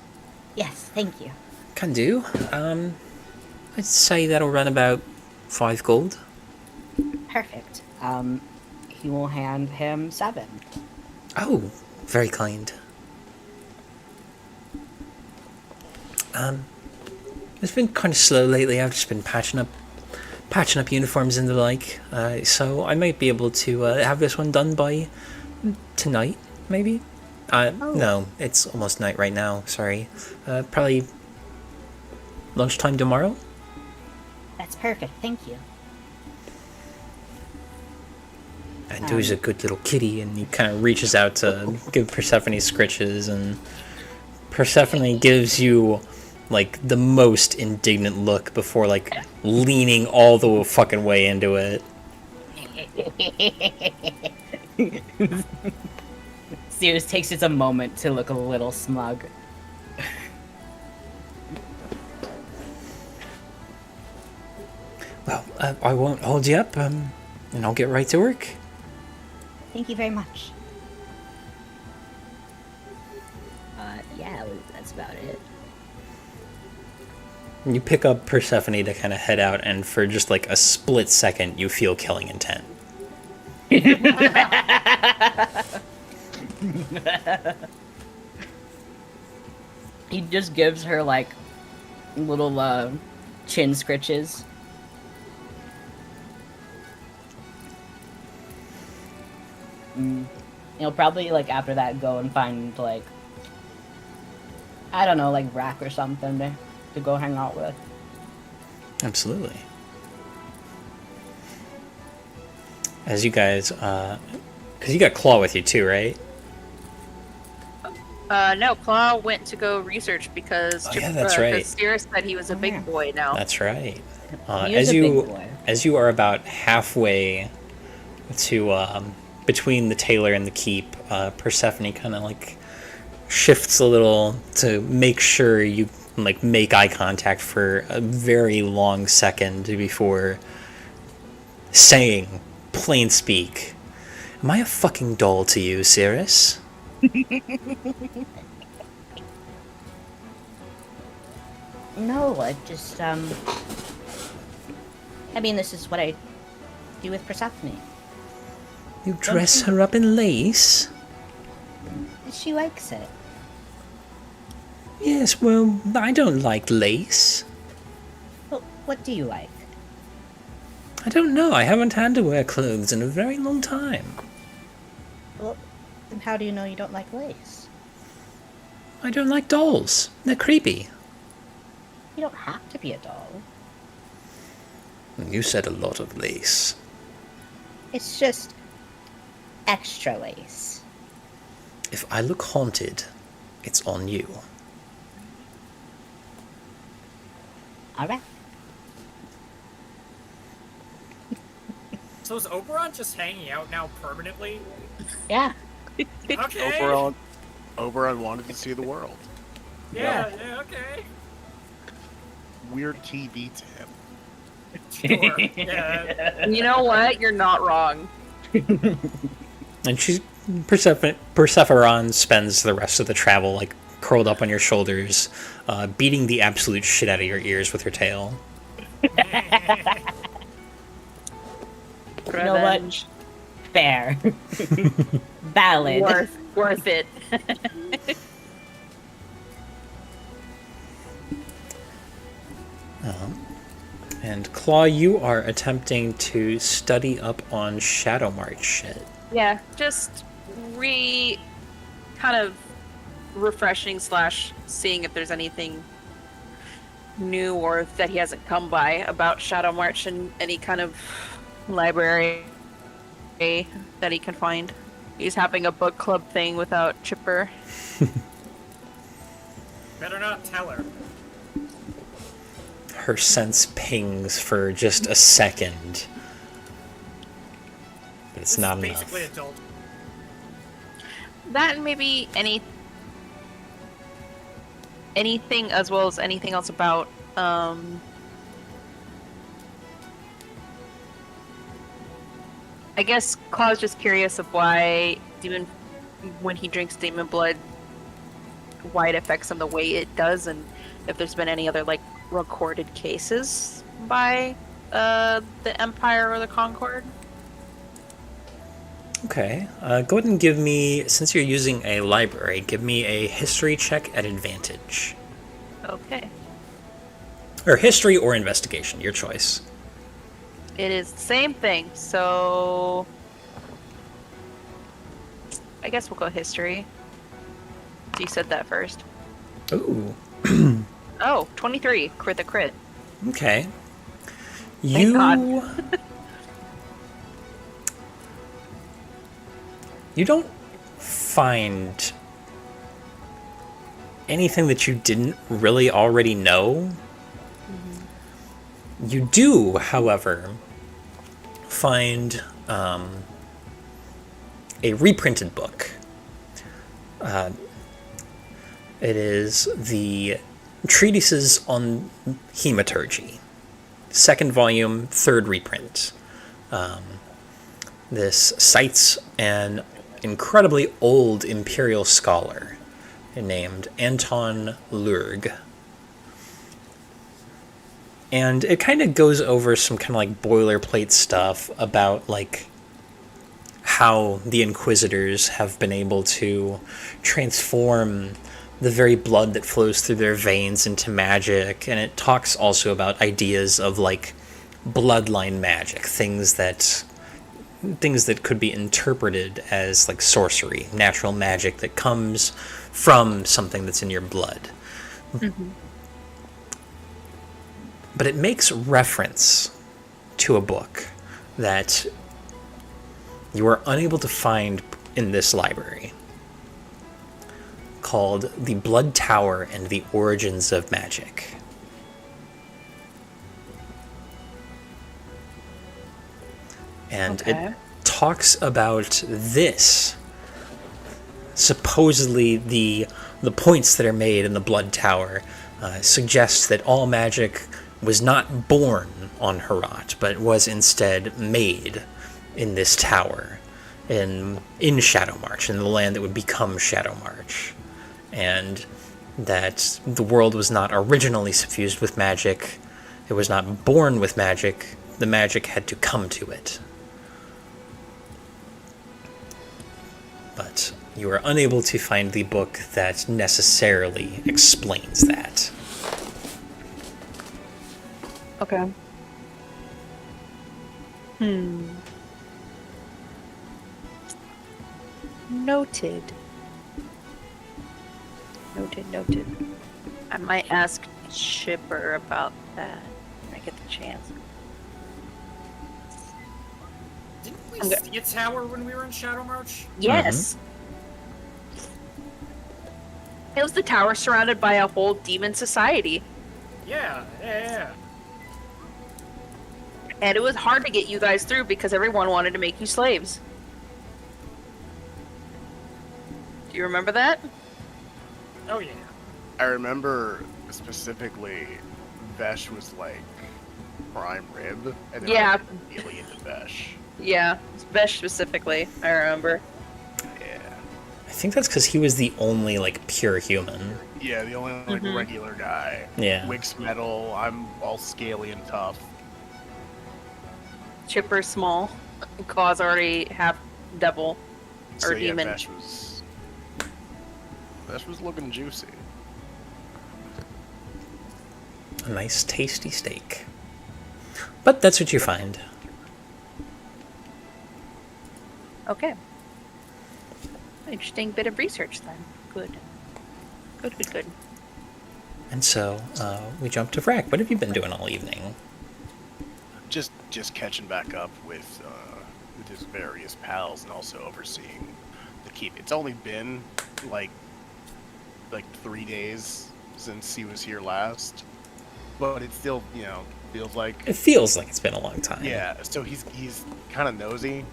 Yes, thank you. Can do. I'd say that'll run about 5 gold. Perfect. He will hand him 7. Oh, very kind. It's been kind of slow lately. I've just been patching up uniforms and the like. So I might be able to have this one done by tonight, maybe. No, it's almost night right now. Sorry. Probably lunchtime tomorrow. That's perfect, thank you. And who's a good little kitty, and he kind of reaches out to give Persephone scritches, and Persephone gives you like the most indignant look before like leaning all the fucking way into it. Sirius takes just a moment to look a little smug. Well, I won't hold you up, and I'll get right to work. Thank you very much. Yeah, that's about it. You pick up Persephone to kind of head out, and for just like a split second, you feel killing intent. He just gives her like little chin scritches. He'll probably like after that go and find like, I don't know, like Rack or something to go hang out with. Absolutely. As you guys, because you got Claw with you too, right? No, Claw went to go research because yeah, that's right. Sirius said he was a big boy now. That's right. He is a big boy. As you are about halfway to between the tailor and the keep, Persephone kind of like shifts a little to make sure you like make eye contact for a very long second before saying, plain speak, "Am I a fucking doll to you, Sirius?" No, I just I mean, this is what I do with Persephone. You dress her up in lace? She likes it. Yes, well, I don't like lace. Well, what do you like? I don't know. I haven't had to wear clothes in a very long time. Well, then how do you know you don't like lace? I don't like dolls. They're creepy. You don't have to be a doll. You said a lot of lace. It's just extra lace. If I look haunted, it's on you. Alright. So is Oberon just hanging out now permanently? Yeah. Okay. Oberon wanted to see the world. Yeah, okay. Weird TV to him. Sure. Yeah. You know what? You're not wrong. And Persephone spends the rest of the travel like curled up on your shoulders, beating the absolute shit out of your ears with her tail. You know what? Fair. Valid. Worth it. And Claw, you are attempting to study up on Shadow March shit. Yeah, just kind of refreshing / seeing if there's anything new or that he hasn't come by about Shadow March in any kind of library that he can find. He's having a book club thing without Chipper. Better not tell her. Her sense pings for just a second. But it's not enough. Basically adult. That and maybe anything as well as anything else about I guess Claw's just curious of why when he drinks demon blood, why it affects him the way it does, and if there's been any other like recorded cases by the Empire or the Concord. Okay, go ahead and give me, since you're using a library, give me a history check at advantage. Okay. Or history or investigation, your choice. It is the same thing, so I guess we'll go history. You said that first. Ooh. Oh, 23. Crit the crit. Okay. Thank God. You don't find anything that you didn't really already know. Mm-hmm. You do, however, find a reprinted book. It is the Treatises on Hematurgy, 2nd volume, 3rd reprint. This cites an incredibly old imperial scholar named Anton Lurg. And it kind of goes over some kind of like boilerplate stuff about like how the Inquisitors have been able to transform the very blood that flows through their veins into magic. And it talks also about ideas of like bloodline magic, things that could be interpreted as like sorcery, natural magic that comes from something that's in your blood. Mm-hmm. But it makes reference to a book that you are unable to find in this library called The Blood Tower and the Origins of Magic. And it talks about this. Supposedly, the points that are made in the Blood Tower suggest that all magic was not born on Herat, but was instead made in this tower, in Shadow March, in the land that would become Shadow March. And that the world was not originally suffused with magic, it was not born with magic, the magic had to come to it. But you are unable to find the book that necessarily explains that. Okay. Noted. Noted. I might ask Chipper about that when I get the chance. Didn't we see a tower when we were in Shadow March? Yes. It was the tower surrounded by a whole demon society. Yeah. And it was hard to get you guys through because everyone wanted to make you slaves. Do you remember that? Oh, yeah. I remember specifically Vesh was like prime rib, and then I was really into Vesh. Yeah, Vesh specifically, I remember. Yeah. I think that's because he was the only, like, pure human. Yeah, the only, like, regular guy. Yeah. Wix metal, I'm all scaly and tough. Chipper small. Claw's already half devil. Or so, demon. Yeah, Vesh was looking juicy. a nice tasty steak. But that's what you find. Okay. Interesting bit of research then. Good. Good. And so, we jump to Vrack. What have you been doing all evening? Just catching back up with his various pals and also overseeing the keep. It's only been like 3 days since he was here last, but it still, feels like It feels like it's been a long time. yeah. So he's kind of nosy.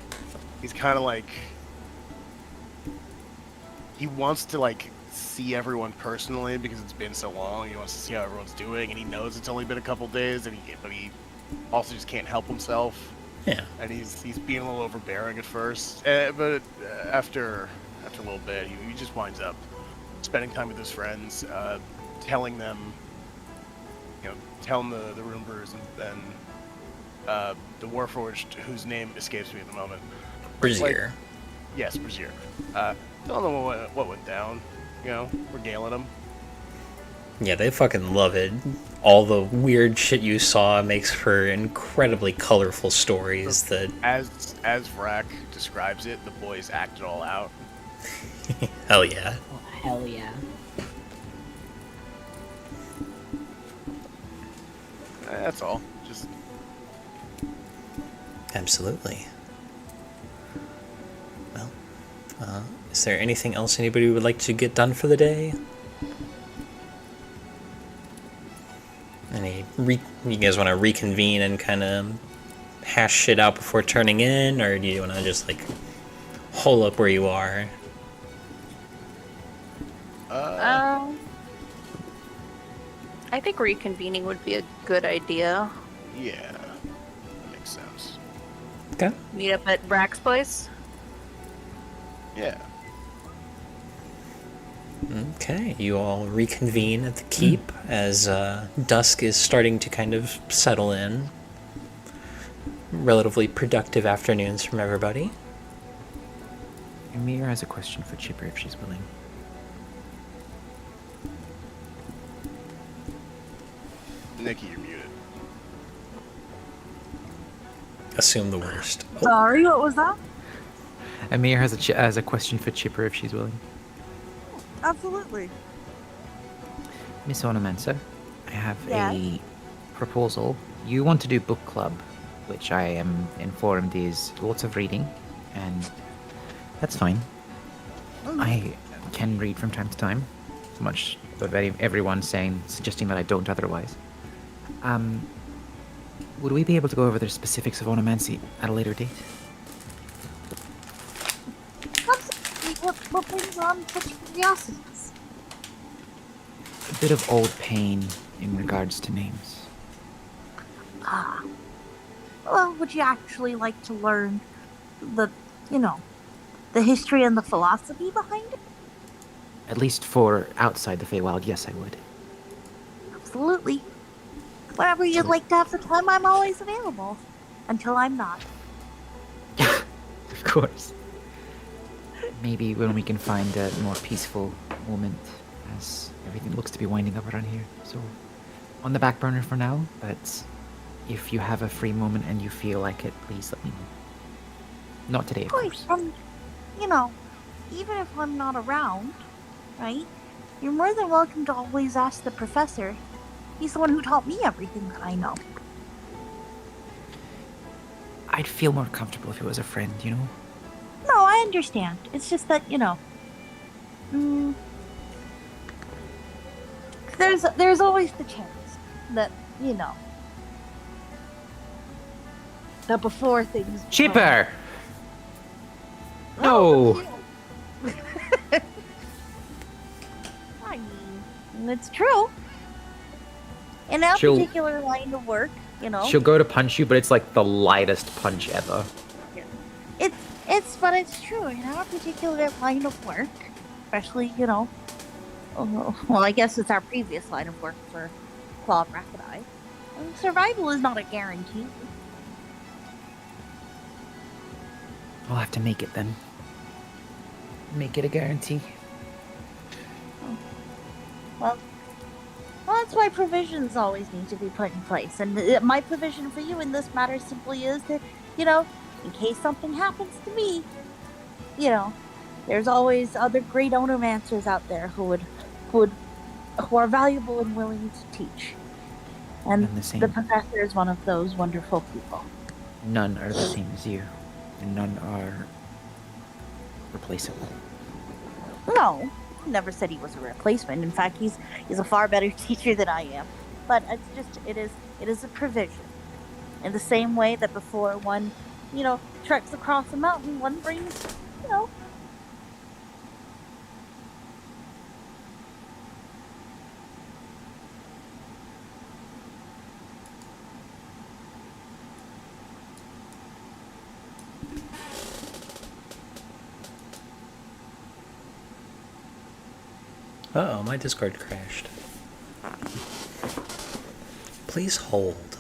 He's kind of like he wants to see everyone personally because it's been so long. He wants to see how everyone's doing, and he knows it's only been a couple days, but he also just can't help himself. Yeah. And he's being a little overbearing at first, but after a little bit, he just winds up spending time with his friends, telling them, telling the room brewers and the Warforged, whose name escapes me at the moment. Brazier. Yes, Brazier. Telling them what went down, regaling them. Yeah, they fucking love it. All the weird shit you saw makes for incredibly colorful stories that... As Vrack describes it, the boys act it all out. Hell yeah. Oh, hell yeah. That's all. Just Absolutely. Well, is there anything else anybody would like to get done for the day? You guys want to reconvene and kind of hash shit out before turning in, or do you want to just hole up where you are? I think reconvening would be a good idea. yeah, that makes sense. Okay. Meet up at Brack's place. Yeah. Okay, you all reconvene at the keep as dusk is starting to kind of settle in. Relatively productive afternoons from everybody. Emer has a question for Chipper if she's willing. Nikki, you're muted. Assume the worst. Oh, Sorry, what was that? Emer has a question for Chipper if she's willing. Absolutely. Miss Ornamensa, I have Yes? a proposal. You want to do book club, which I am informed is lots of reading, and that's fine. I can read from time to time, much of everyone suggesting that I don't otherwise. Would we be able to go over the specifics of Ornamency at a later date? Absolutely. What brings on such curiosities? A bit of old pain in regards to names. Ah. Well, would you actually like to learn the history and the philosophy behind it? At least for outside the Feywild, yes, I would. Absolutely. Whenever you'd like to have the time, I'm always available. Until I'm not. Of course. Maybe when we can find a more peaceful moment, as everything looks to be winding up around here. So, on the back burner for now, but if you have a free moment and you feel like it, please let me know. Not today, of course. And, even if I'm not around, right? You're more than welcome to always ask the professor. He's the one who taught me everything that I know. I'd feel more comfortable if it was a friend, No, I understand. It's just that, there's always the chance that, that before things... Chipper! No! I mean, it's true. In our She'll- particular line of work, She'll go to punch you, but it's like the lightest punch ever. But it's true. In our particular line of work, especially, well, I guess it's our previous line of work for Claw of Rackadai. Survival is not a guarantee. I'll have to make it then. Make it a guarantee. Well, that's why provisions always need to be put in place. And my provision for you in this matter simply is that, in case something happens to me, there's always other great onomancers out there who are valuable and willing to teach. And the professor is one of those wonderful people. None are the same as you, and none are replaceable. No, never said he was a replacement. In fact, he's a far better teacher than I am. But it is a provision. In the same way that before one, treks across a mountain, one brings, Uh-oh, my Discord crashed. Please hold.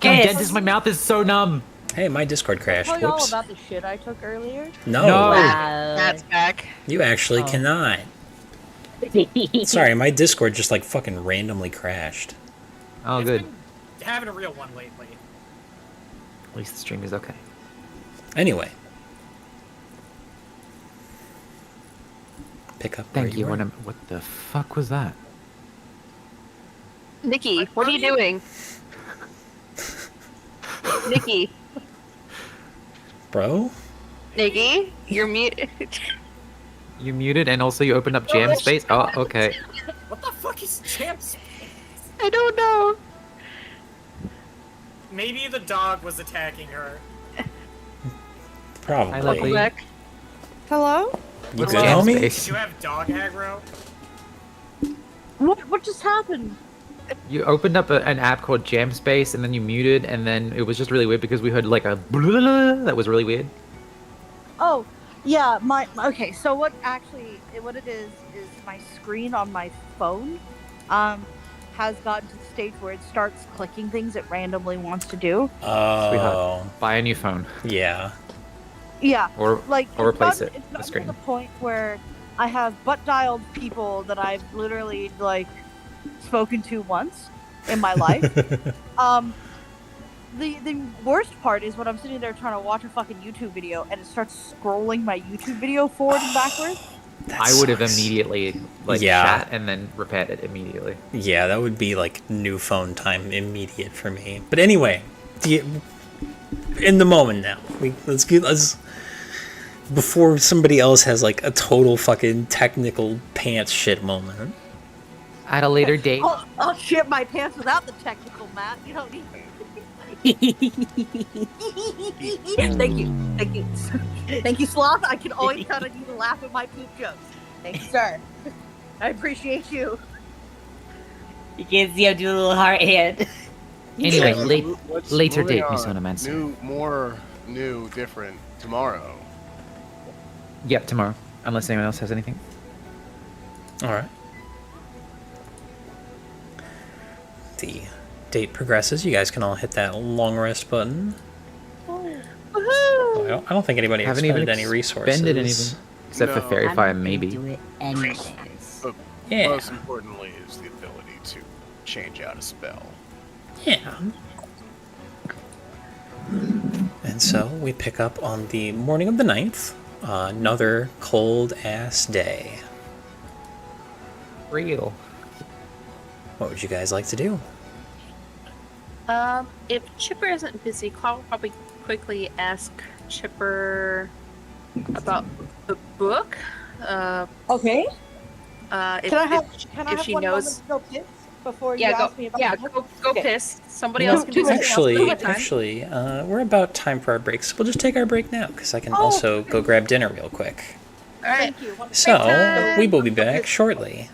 I'm dead because my mouth is so numb. Hey, my Discord crashed. Tell you all Whoops. about the shit I took earlier. No. That's back. You actually cannot. Sorry, my Discord just like fucking randomly crashed. Oh, It's good. been having a real one lately. At least the stream is okay. Anyway. Pick up. Thank where you. were. What the fuck was that? Nikki, what are you doing? Nikki. Bro? Nikki, you're muted. You muted and also you opened up jam space? Oh, okay. What the fuck is jam space? I don't know. Maybe the dog was attacking her. Probably. Hi, lovely. Back. Hello? You What's good, jam homie? space? Do you have dog aggro? What just happened? You opened up an app called Jam Space and then you muted and then it was just really weird because we heard like a that was really weird. Oh, yeah, okay, so what it is my screen on my phone has gotten to the stage where it starts clicking things it randomly wants to do. Oh. Sweetheart, buy a new phone. Yeah. Yeah. Or replace it. It's The gotten screen. to the point where I have butt dialed people that I've literally spoken to once in my life. The worst part is when I'm sitting there trying to watch a fucking YouTube video and it starts scrolling my YouTube video forward and backwards. I would have sucks. immediately Yeah. chat and then repaired it immediately. Yeah, that would be like new phone time immediate for me. But anyway, in the moment now. Let's before somebody else has like a total fucking technical pants shit moment. At a later date. I'll shit my pants without the technical, Matt. You don't need. Thank you, thank you, Sloth. I can always count on you to laugh at my poop jokes. Thank you, sir. I appreciate you. You can see him do a little heart hand. Anyway, later moving date, Miss on. Onomancer. New, different tomorrow. Yep, tomorrow. Unless anyone else has anything. Alright. The date progresses. You guys can all hit that long rest button. I don't think anybody Haven't expended even any resources. expended anything. Except for Fairy I'm Fire, gonna maybe. do it anyways. But Yeah. most importantly is the ability to change out a spell. Yeah. And so we pick up on the morning of the 9th. Another cold-ass day. Real. What would you guys like to do? If Chipper isn't busy, Claw will probably quickly ask Chipper about the book. Okay. If, Can I have if she one knows. moment to go piss before you Yeah, ask me about yeah, the book? go Okay. piss. Somebody You else know, can do something else. actually, we're about time for our break, so we'll just take our break now, because I can also go grab dinner real quick. All right. Thank you. So, we will be back shortly.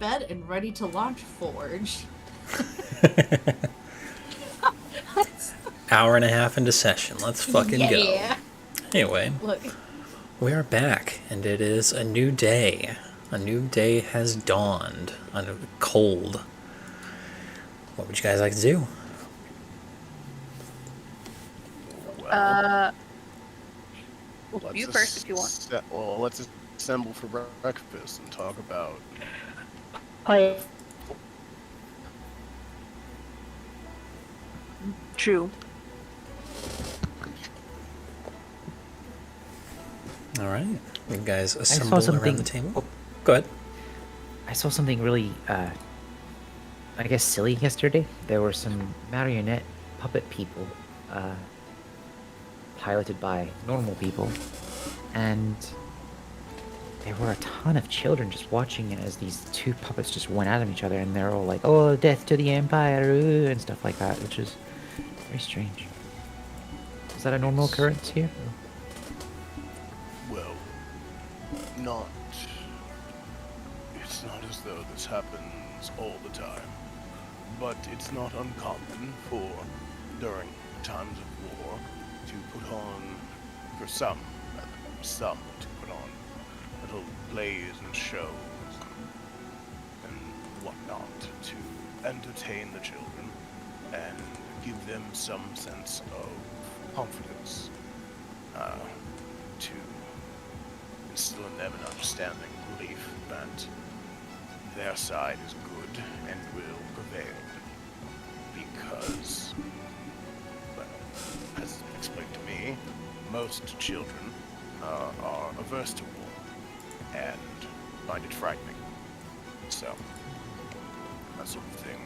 bed and ready to launch Forge. Hour and a half into session. Let's fucking go. Yeah. Anyway, Look. we are back, and it is a new day. A new day has dawned. On a cold. What would you guys like to do? You first if you want. Well, let's assemble for breakfast and talk about. True. All right, you guys saw assemble around something- the table. Oh, go ahead. I saw something really, I guess silly yesterday. There were some marionette puppet people, piloted by normal people, and there were a ton of children just watching it as these two puppets just went at each other, and they're all like, "Oh, death to the Empire," ooh, and stuff like that, which is very strange. Is that a normal occurrence here? Well, not. It's not as though this happens all the time, but it's not uncommon for, during times of war, to put on, for some to put on little plays and shows and whatnot to entertain the children and give them some sense of confidence, to instill in them an understanding, belief that their side is good and will prevail. Because, well, as explained to me, most children are averse to war and find it frightening. So, that sort of thing,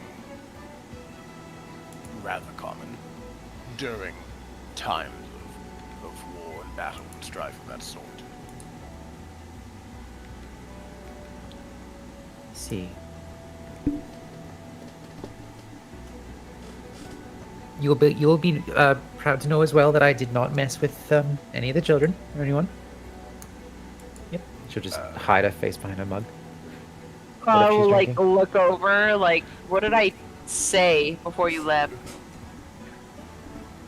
rather common during times of war and battle and strife of that sort. See. You'll be proud to know as well that I did not mess with any of the children or anyone. Yep. She'll just hide her face behind her mug. I will drinking? look over. Like, what did I say before you left?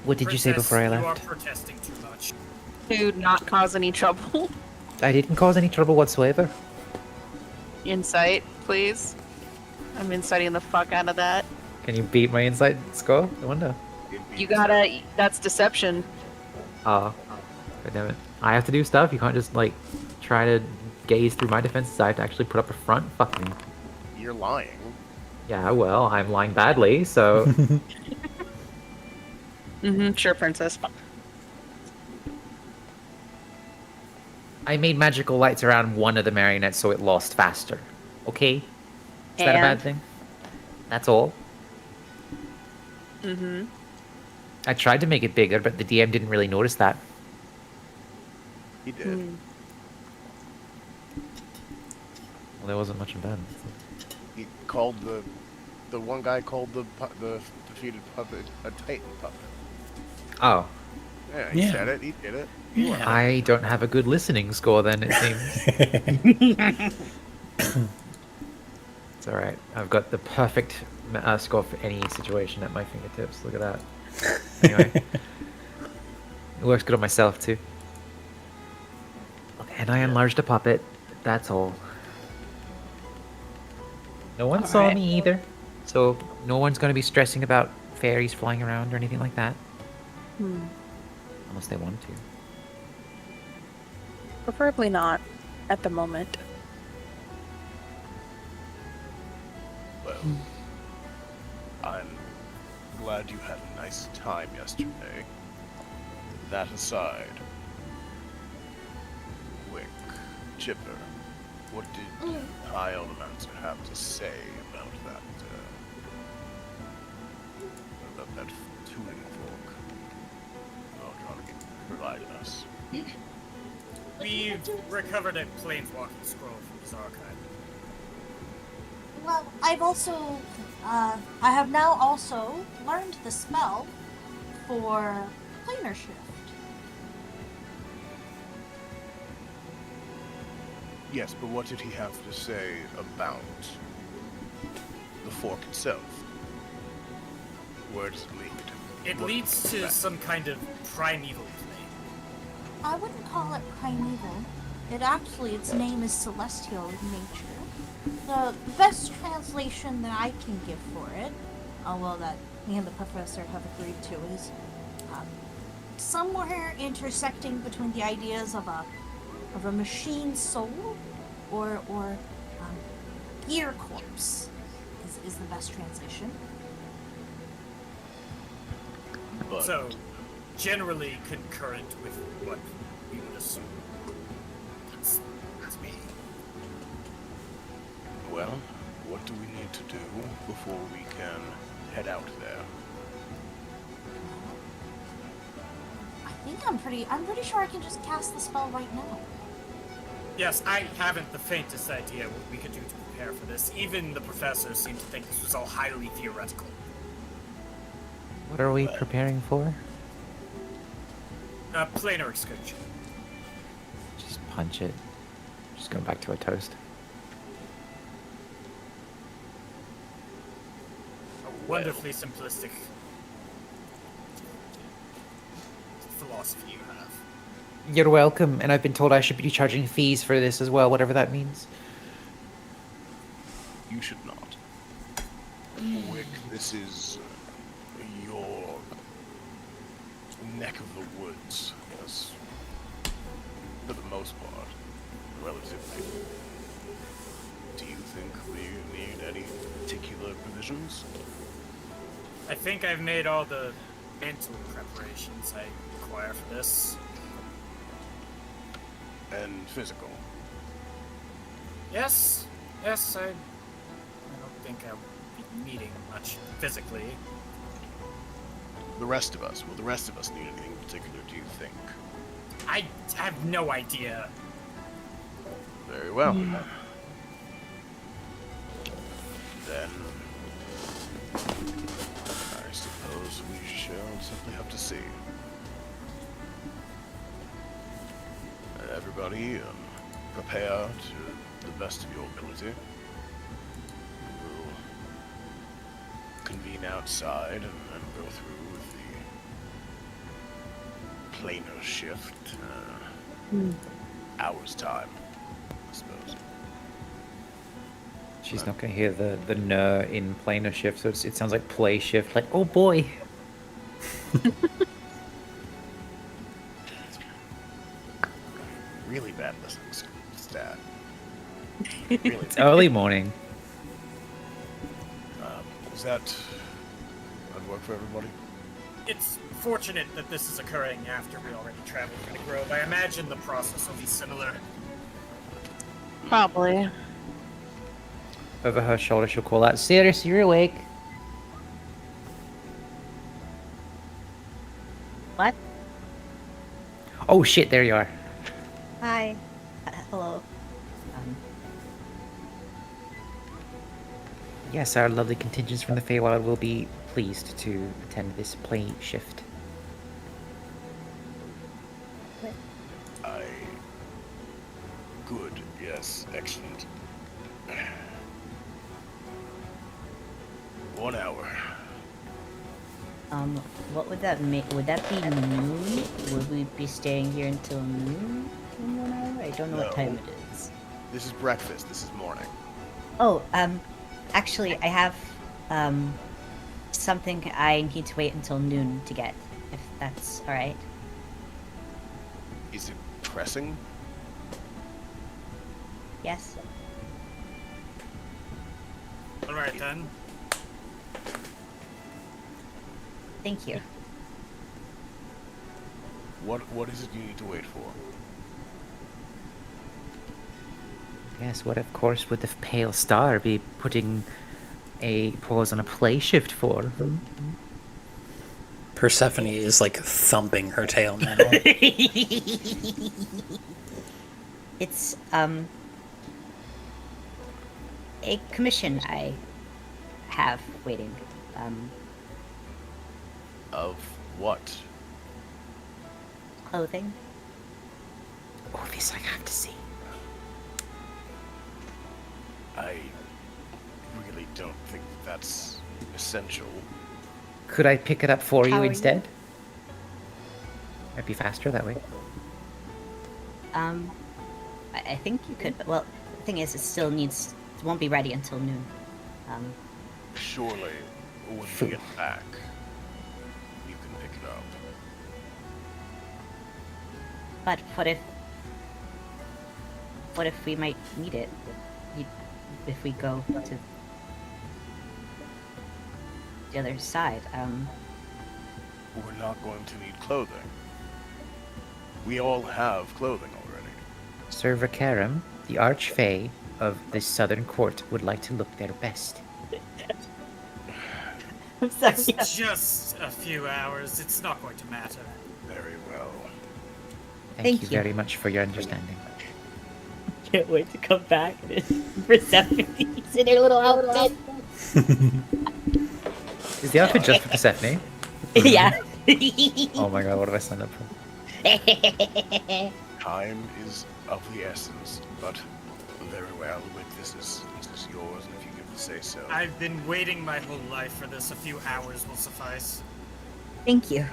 What did you say before I You are left? protesting too much. To not cause any trouble. I didn't cause any trouble whatsoever. Insight, please. I'm inciting the fuck out of that. Can you beat my insight score? I wonder. You gotta. That's deception. Oh, God damn it! I have to do stuff. You can't just like try to gaze through my defenses. I have to actually put up a front. Fuck me. You're lying. Yeah, well, I'm lying badly, so. Sure, princess. I made magical lights around one of the marionettes so it lost faster. Okay? Is that a bad thing? That's all. I tried to make it bigger, but the DM didn't really notice that. He did. Well, there wasn't much of that. He called the one guy called the defeated puppet a Titan puppet. Oh. Yeah, he said it. He did it. Yeah. I don't have a good listening score then, it seems. It's alright. I've got the perfect score for any situation at my fingertips. Look at that. Anyway. It works good on myself, too. Okay, and I enlarged a puppet. That's all. No one saw me either. So, no one's going to be stressing about fairies flying around or anything like that. Unless they want to. Preferably not at the moment. Well, I'm glad you had a nice time yesterday. That aside, Wick, Chipper, what did High Eldermancer have to say about that tuning fork Veldalg provided us? We've recovered a planeswalking scroll from his archive. Well, I have now also learned the spell for planar shift. Yes, but what did he have to say about fork itself. Where does it lead? It What- leads to some kind of primeval plane. I wouldn't call it primeval. Its name is celestial in nature. The best translation that I can give for it, that me and the professor have agreed to, is somewhere intersecting between the ideas of a machine soul or gear corpse is the best translation. But So, generally concurrent with what we would assume. That's me. well, what do we need to do before we can head out there? I'm pretty sure I can just cast the spell right now. Yes, I haven't the faintest idea what we could do to prepare for this. Even the professor seemed to think this was all highly theoretical. What are we preparing for? Planar excursion. Just punch it. Just going back to a toast. A wonderfully simplistic philosophy you have. You're welcome, and I've been told I should be charging fees for this as well, whatever that means. You should not. Wick, this is your neck of the woods, yes. For the most part, relatively. Do you think we need any particular provisions? I think I've made all the mental preparations I require for this. And physical? Yes, I don't think I'll be needing much physically. Will the rest of us need anything in particular, do you think? I have no idea. Very well. Then I suppose we shall simply have to see. Everybody, prepare to the best of your ability. We'll convene outside and go through with the planar shift. Hour's time, I suppose. She's not going to hear the "n" in planar shift, so it sounds like play shift, like, oh boy. Really bad listening stat. Really It's early morning. Is that would work for everybody? It's fortunate that this is occurring after we already traveled through the grove. I imagine the process will be similar. Probably. Over her shoulder, she'll call out, "Sirius, you're awake." What? Oh shit, there you are. Hi. Hello. Yes, our lovely contingents from the Feywild will be pleased to attend this play shift. Good, yes, excellent. 1 hour. What would that make? Would that be noon? Would we be staying here until noon in 1 hour? I don't know what time it is. This is breakfast, this is morning. Oh, actually, I have, something I need to wait until noon to get, if that's alright. Is it pressing? Yes? Alright then. Thank you. What is it you need to wait for? Yes, what of course would the Pale Star be putting a pause on a play shift for? Persephone is like thumping her tail now. It's, a commission I have waiting. Of what? Clothing. Oh, this I have to see. really don't think that's essential. Could I pick it up for you How are instead? Might be faster that way. I think you could. But, well, the thing is, it won't be ready until noon. Surely, when we get back, you can pick it up. But what if we might need it? If we go to the other side, We're not going to need clothing. We all have clothing already. Sir Vacarum, the Archfey of the Southern Court, would like to look their best. I'm sorry. It's just a few hours. It's not going to matter. Very well. Thank you very much for your understanding. Can't wait to come back. Persephone's in her little outfit. Is the outfit just for Persephone? Yeah. Oh my god, what have I signed up for? Time is of the essence, but very well. This is yours, and if you give the say so. I've been waiting my whole life for this. A few hours will suffice. Thank you.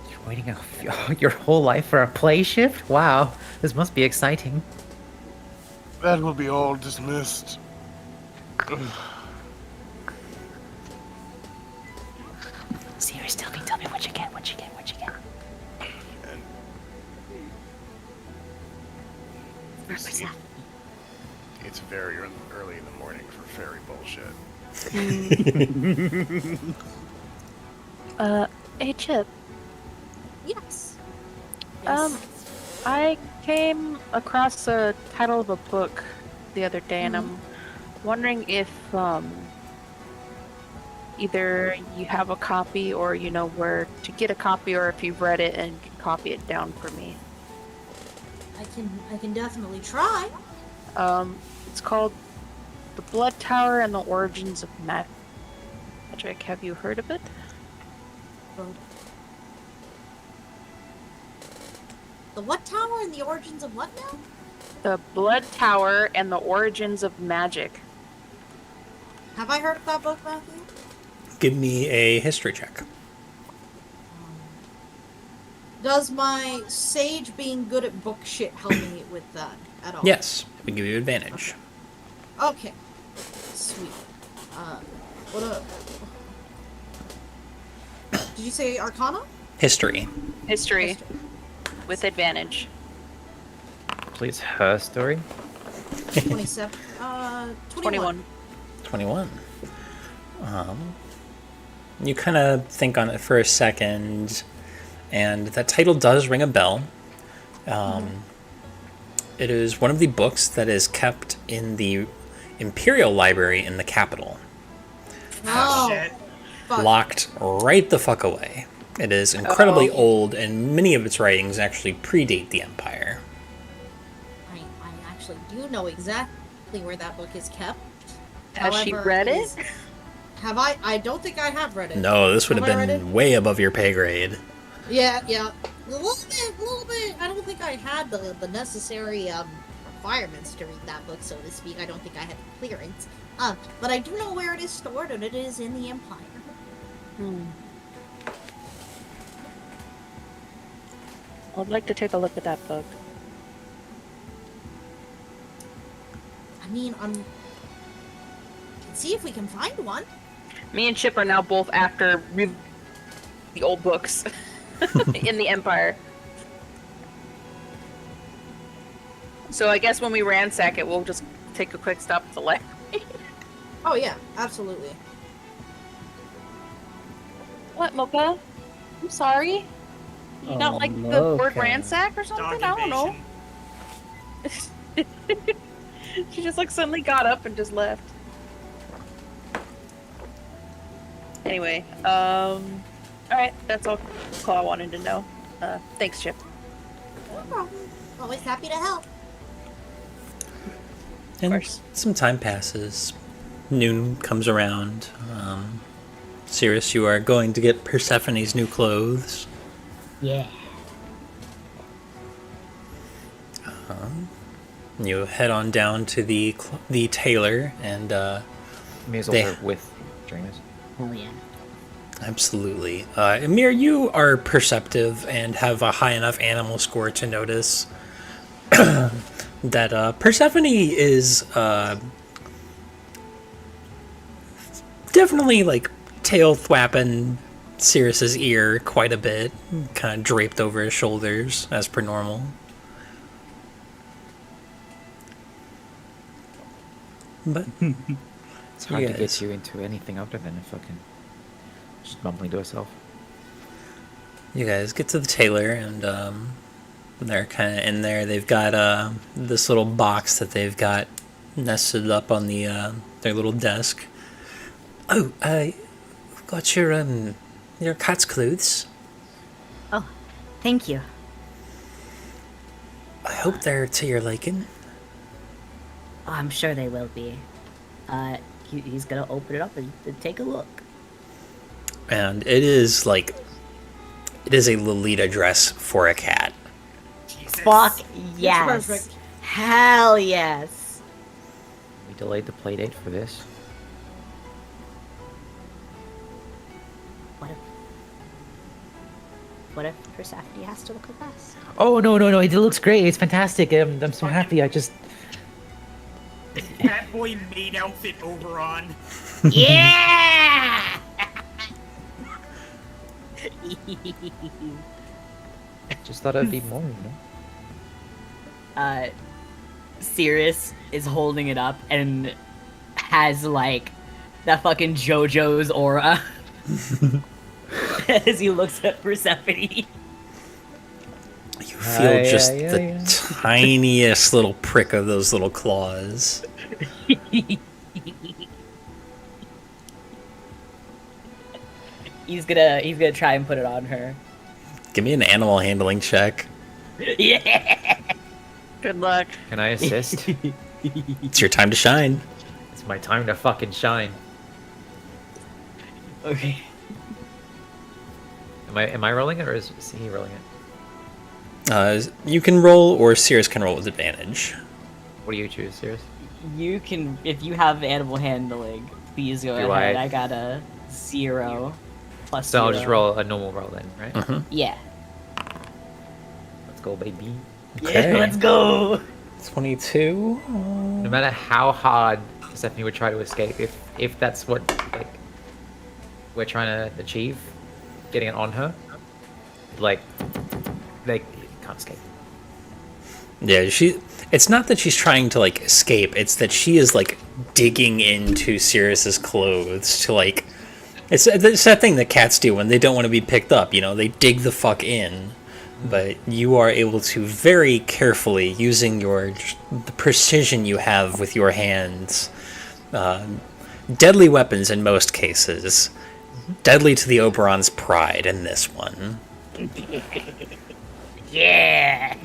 You're waiting your whole life for a play shift? Wow, this must be exciting. That will be all dismissed. Serious, tell me what you get. And it's very early in the morning for fairy bullshit. Hey Chip. Yes. I came across the title of a book the other day, and I'm wondering if either you have a copy or you know where to get a copy, or if you've read it and can copy it down for me. I can definitely try. It's called The Blood Tower and the Origins of Magic. Have you heard of it? The what tower and the origins of what now? The Blood Tower and the Origins of Magic. Have I heard of that book, Matthew? Give me a history check. Does my sage being good at book shit help me with that at all? Yes, we give you advantage. Okay. Sweet. What did you say Arcana? History. History. With advantage. Please, her story. 27. 21. 21. You kind of think on it for a second, and that title does ring a bell. It is one of the books that is kept in the Imperial Library in the capital. Oh, Shit. fuck. Locked right the fuck away. It is incredibly old, and many of its writings actually predate the Empire. I actually do know exactly where that book is kept. Has she However, read it? Have I? I don't think I have read it. No, this would have Have I read been way above your pay grade. Yeah. A little bit. I don't think I had the necessary requirements to read that book, so to speak. I don't think I had the clearance. But I do know where it is stored, and it is in the Empire. I'd like to take a look at that book. I mean, can see if we can find one. Me and Chip are now both after the old books in the Empire. So I guess when we ransack it, we'll just take a quick stop at the library. Oh yeah, absolutely. What, Mocha? I'm sorry. You not like the word ransack or something? Dog I don't know. She just like suddenly got up and just left. Anyway, alright, that's all I wanted to know. Thanks, Chip. No problem. Always happy to help. And some time passes. Noon comes around. Sirius, you are going to get Persephone's new clothes. Yeah. You head on down to the tailor and May as They- well with dreamers. Oh yeah. Absolutely. Emir, you are perceptive and have a high enough animal score to notice that Persephone is definitely like tail thwapping Sirius's ear quite a bit, kind of draped over his shoulders as per normal. But It's hard to guys- get you into anything other than a fucking just mumbling to herself. you guys get to the tailor, and they're kind of in there. They've got this little box that they've got nested up on the their little desk. Oh, we've got your cat's clothes. Oh, thank you. I hope they're to your liking. Oh, I'm sure they will be. He's gonna open it up and take a look. And it is a Lolita dress for a cat. Jesus. Fuck yes. perfect. Hell yes. We delayed the play date for this. What if Persephone has to look like us? Oh no, it looks great. It's fantastic. I'm so happy. I just Catboy maid outfit Oberon. Yeah! just thought I'd be more, Sirius is holding it up and has like that fucking JoJo's aura as he looks at Persephone. You feel just the tiniest little prick of those little claws. He's gonna try and put it on her. Give me an animal handling check. Yeah. Good luck. Can I assist? It's your time to shine. It's my time to fucking shine. Okay. Am I rolling it or is he rolling it? You can roll, or Sirius can roll with advantage. What do you choose, Sirius? You can, if you have animal handling, please go Do ahead. I? I got a 0 plus So 0. I'll just roll a normal roll then, right? Mhm. Yeah. Let's go, baby. Okay. Yeah, let's go. 22. No matter how hard Stephanie would try to escape, if that's what like we're trying to achieve, getting it on her, like they can't escape. Yeah, it's not that she's trying to like escape, it's that she is like digging into Sirius's clothes to like it's that thing that cats do when they don't want to be picked up, they dig the fuck in. But you are able to very carefully, using the precision you have with your hands, deadly weapons in most cases, deadly to the Oberon's pride in this one. Yeah.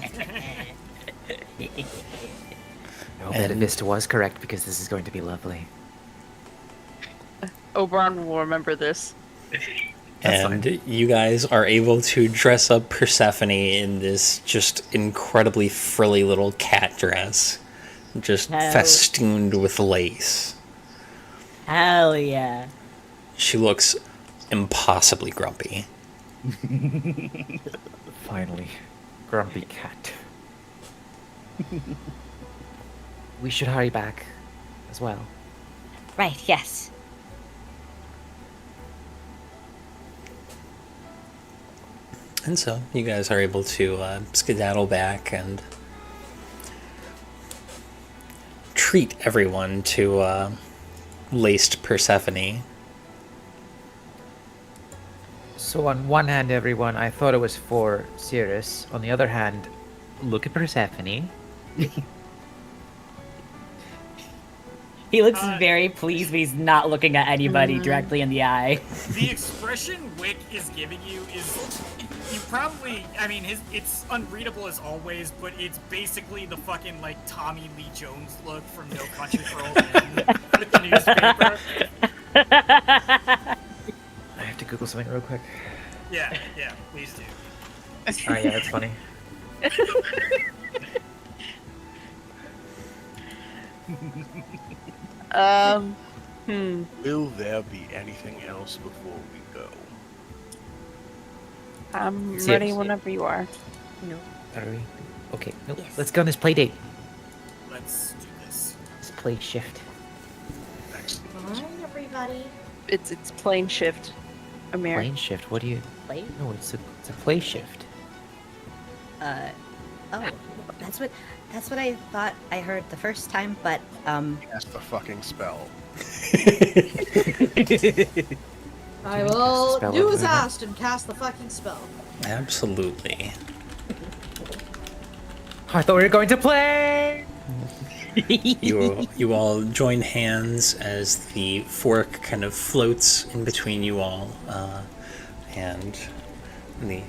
I hope that Vista was correct because this is going to be lovely. Oberon will remember this. And you guys are able to dress up Persephone in this just incredibly frilly little cat dress, just festooned with lace. Hell yeah. She looks impossibly grumpy. Finally, grumpy cat. We should hurry back as well. Right, yes. And so you guys are able to skedaddle back and treat everyone to laced Persephone. So on one hand, everyone, I thought it was for Sirius. On the other hand, look at Persephone. He looks very pleased, but he's not looking at anybody directly in the eye. The expression Wick is giving you is, you probably, it's unreadable as always, but it's basically the fucking, like, Tommy Lee Jones look from No Country for Old Men with the newspaper. I have to Google something real quick. Yeah, please do. Alright, yeah, that's funny. Will there be anything else before we go? I'm Yes. ready whenever you are. No. Are we? Okay, nope. Yes. Let's go on this play date. Let's do this. Let's play shift. Fine, everybody. It's plane shift, Emer. Plane shift. What do you? Play? No, it's a play shift. Oh, that's what I thought I heard the first time, but Cast the fucking spell. I will Spell do it, as maybe. asked and cast the fucking spell. Absolutely. I thought we were going to play. You all join hands as the fork kind of floats in between you all, and the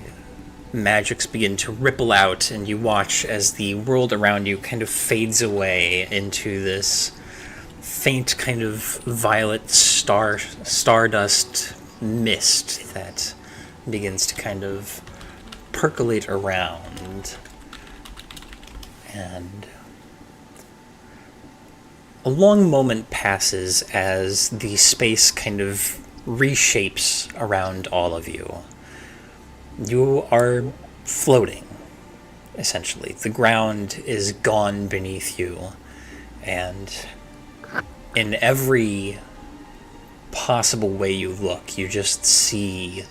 magics begin to ripple out, and you watch as the world around you kind of fades away into this faint kind of violet stardust mist that begins to kind of percolate around. And a long moment passes as the space kind of reshapes around all of you. You are floating, essentially. The ground is gone beneath you, and in every possible way you look, you just see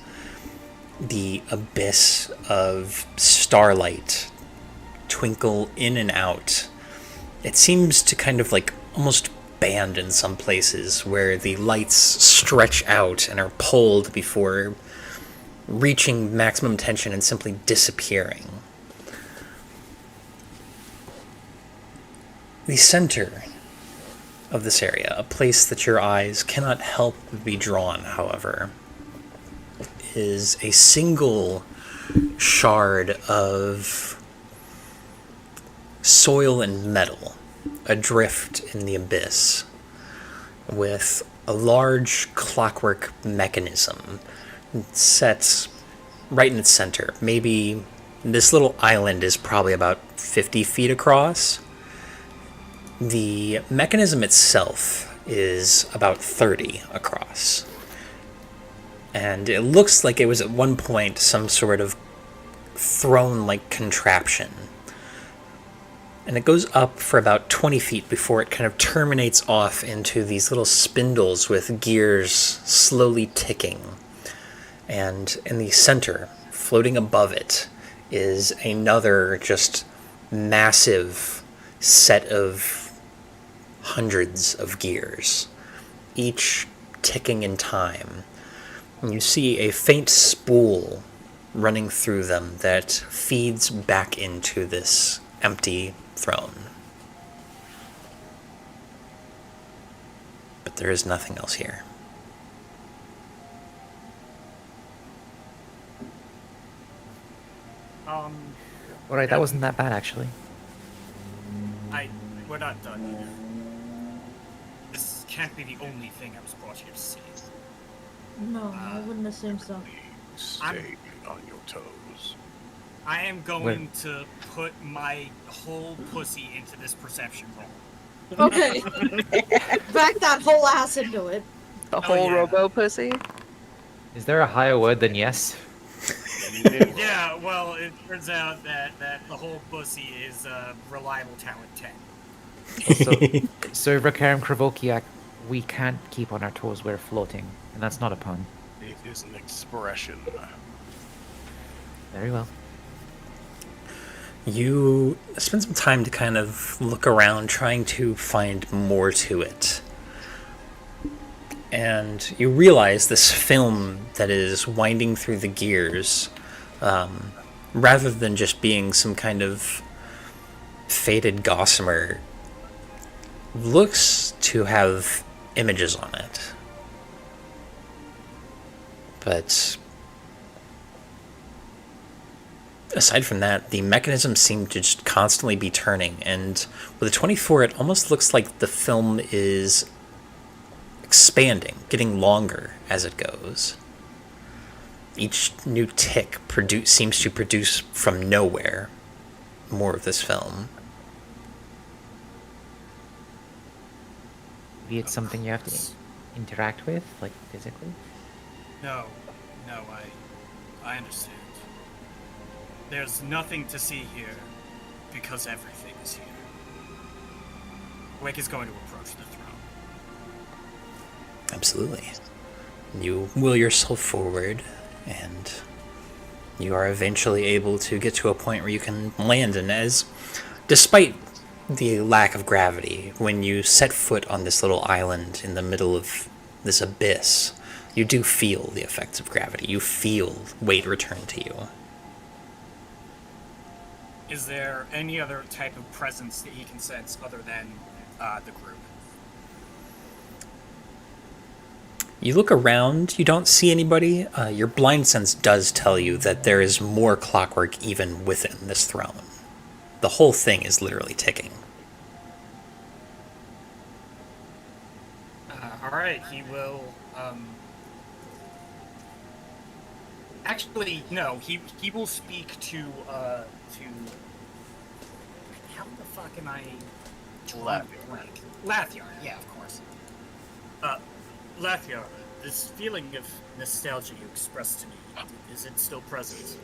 the abyss of starlight twinkle in and out. It seems to kind of like almost band in some places where the lights stretch out and are pulled before reaching maximum tension and simply disappearing. The center of this area, a place that your eyes cannot help but be drawn, however, is a single shard of soil and metal adrift in the abyss, with a large clockwork mechanism set right in its center. Maybe this little island is probably about 50 feet across. The mechanism itself is about 30 across. And it looks like it was at one point some sort of throne-like contraption. And it goes up for about 20 feet before it kind of terminates off into these little spindles with gears slowly ticking. And in the center, floating above it, is another just massive set of hundreds of gears, each ticking in time. And you see a faint spool running through them that feeds back into this empty throne. But there is nothing else here. Alright, that wasn't that bad actually. We're not done here. This can't be the only thing I was brought here to see. No, I wouldn't assume so. Stay on your toes. I am going to put my whole pussy into this perception roll. Okay. Back that whole ass into it. The whole yeah. robo pussy. Is there a higher word than yes? Yeah, well, it turns out that the whole pussy is reliable talent 10. So Rakaram Kravokiak, we can't keep on our toes, we're floating. And that's not a pun. It is an expression. Very well. You spend some time to kind of look around, trying to find more to it. And you realize this film that is winding through the gears, rather than just being some kind of faded gossamer, looks to have images on it. But aside from that, the mechanism seemed to just constantly be turning, and with a 24, it almost looks like the film is expanding, getting longer as it goes. Each new tick seems to produce from nowhere more of this film. Maybe it's something you have to interact with, like physically? No, I understand. There's nothing to see here because everything is here. Wake is going to approach the throne. Absolutely. You will yourself forward, and you are eventually able to get to a point where you can land. And as, despite the lack of gravity, when you set foot on this little island in the middle of this abyss, you do feel the effects of gravity. You feel weight return to you. Is there any other type of presence that he can sense other than the group? You look around, you don't see anybody. Your blind sense does tell you that there is more clockwork even within this throne. The whole thing is literally ticking. Alright, he will, Actually, no, he will speak to how the fuck am I... Lathiar, yeah, of course. Lathiar, this feeling of nostalgia you expressed to me, is it still present?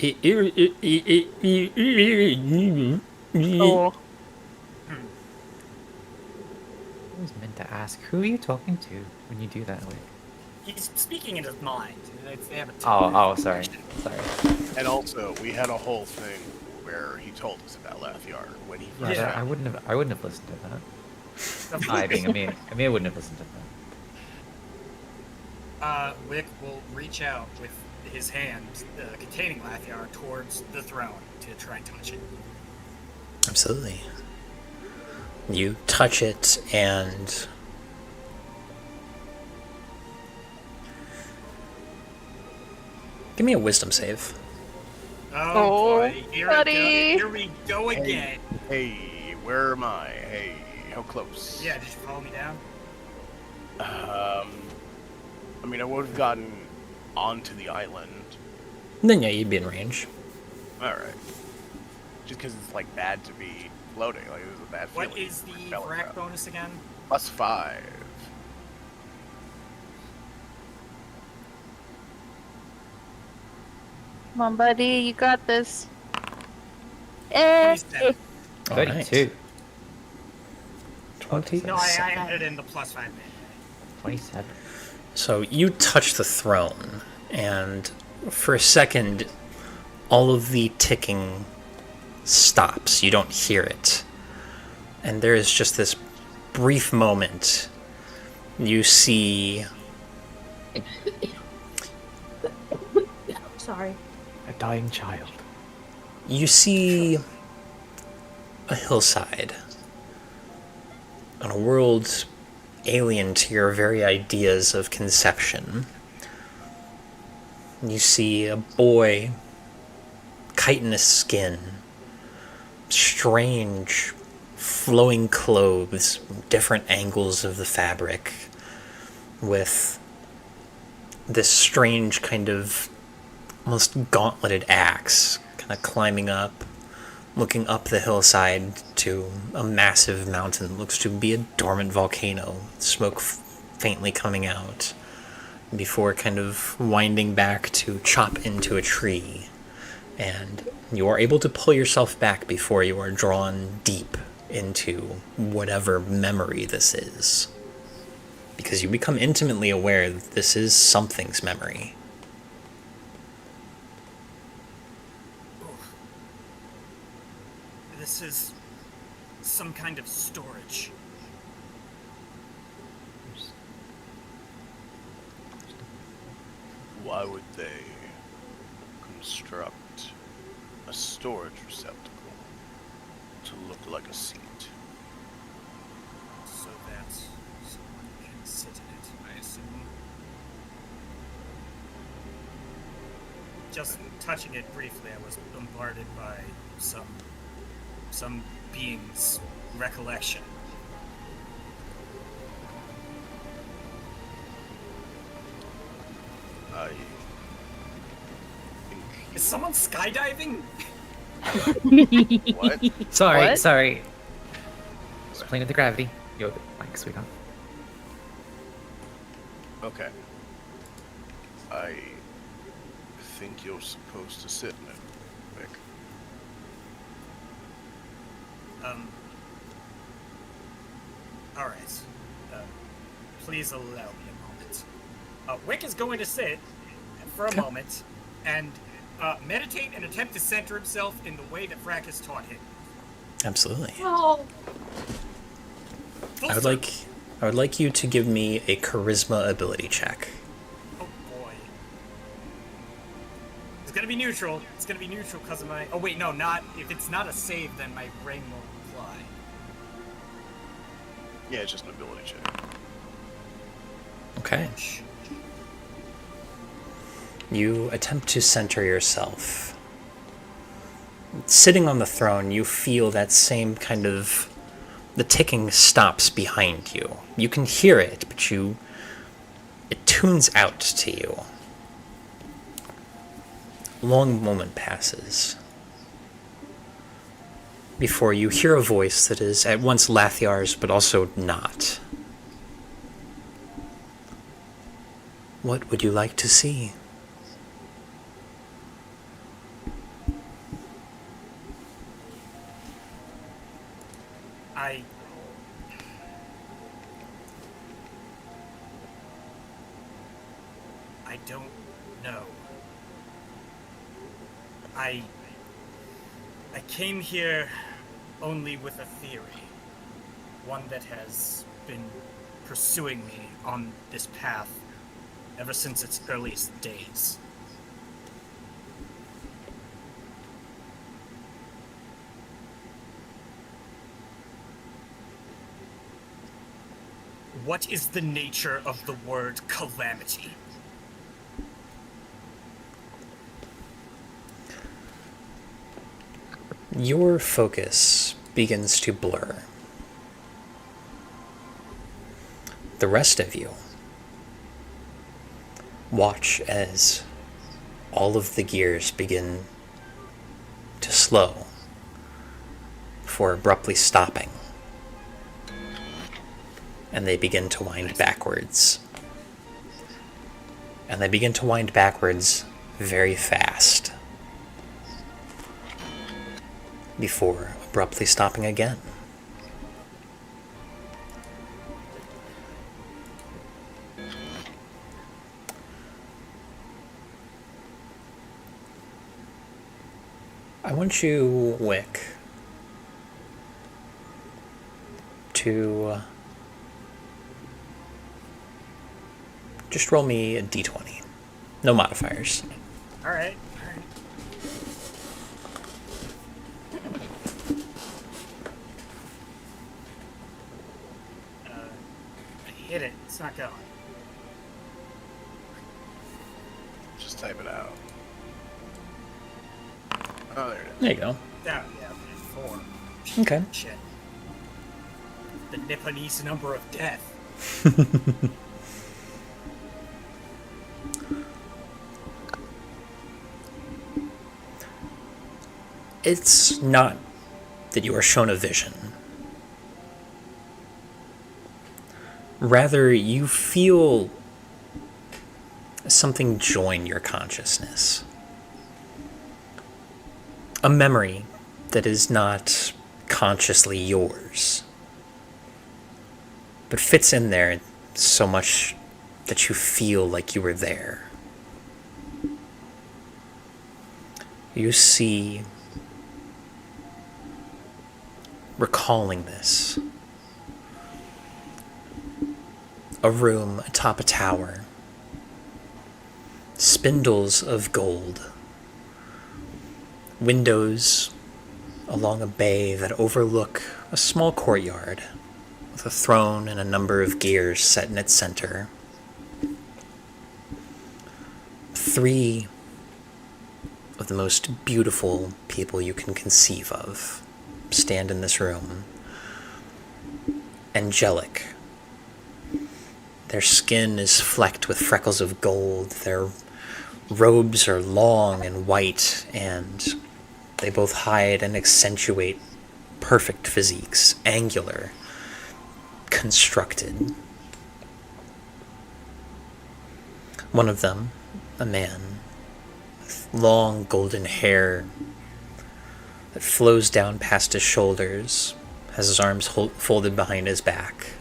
Oh. I was meant to ask, who are you talking to when you do that? Like... He's speaking in his mind. They have a sorry. And also, we had a whole thing where he told us about Lathiar when he first Yeah, I wouldn't have listened to that. I being Emer wouldn't have listened to that. Wick will reach out with his hand containing Lathiar towards the throne to try and touch it. Absolutely. You touch it, and give me a wisdom save. Oh boy, buddy. Here we go again. Hey, where am I? Hey, how close? Yeah, did you follow me down? I mean, I would have gotten onto the island. Then yeah, you'd be in range. Alright. Just because it's, like, bad to be floating. Like, it was a bad feeling. What is the rack bonus again? +5. Come on, buddy, you got this. 27. 32. 20. No, I added in the +5 man. 27. So you touch the throne, and for a second, all of the ticking stops. You don't hear it. And there is just this brief moment. You see... Sorry. A dying child. You see a hillside on a world alien to your very ideas of conception. You see a boy, chitinous skin, strange flowing clothes, different angles of the fabric, with this strange kind of almost gauntleted axe, kind of climbing up, looking up the hillside to a massive mountain that looks to be a dormant volcano, smoke faintly coming out, before kind of winding back to chop into a tree. And you are able to pull yourself back before you are drawn deep into whatever memory this is. Because you become intimately aware that this is something's memory. This is some kind of storage. Why would they construct a storage receptacle to look like a seat? So that someone can sit in it, I assume. Just touching it briefly, I was bombarded by some being's recollection. I think... Is someone skydiving? What? Sorry, What? sorry. Just playing with the gravity. Yo, fine. sweetheart. Okay. I think you're supposed to sit in it, Vic. Alright. Please allow me a moment. Wick is going to sit for a moment and meditate and attempt to center himself in the way that Frack has taught him. Absolutely. Oh, I would like you to give me a charisma ability check. Oh boy. It's gonna be neutral. It's gonna be neutral because of my... Oh wait, no, not... If it's not a save, then my ring will apply. Yeah, it's just an ability check. Okay. You attempt to center yourself. Sitting on the throne, you feel that same kind of... The ticking stops behind you. You can hear it, but it tunes out to you. A long moment passes before you hear a voice that is at once Lathiar's, but also not. What would you like to see? I don't know. I came here only with a theory. One that has been pursuing me on this path ever since its earliest days. What is the nature of the word calamity? Your focus begins to blur. The rest of you watch as all of the gears begin to slow before abruptly stopping. And they begin to wind backwards. And they begin to wind backwards very fast, before abruptly stopping again. I want you, Wick, to just roll me a d20. No modifiers. Alright. I hit it. It's not going. Just type it out. Oh, there it is. There you go. Yeah, 4. Okay. Shit. The Nipponese number of death. It's not that you are shown a vision. Rather, you feel something join your consciousness. A memory that is not consciously yours, but fits in there so much that you feel like you were there. You see, recalling this, a room atop a tower, spindles of gold, windows along a bay that overlook a small courtyard with a throne and a number of gears set in its center. 3 of the most beautiful people you can conceive of stand in this room. Angelic. Their skin is flecked with freckles of gold. Their robes are long and white, and they both hide and accentuate perfect physiques, angular, constructed. One of them, a man, with long golden hair that flows down past his shoulders, has his arms folded behind his back.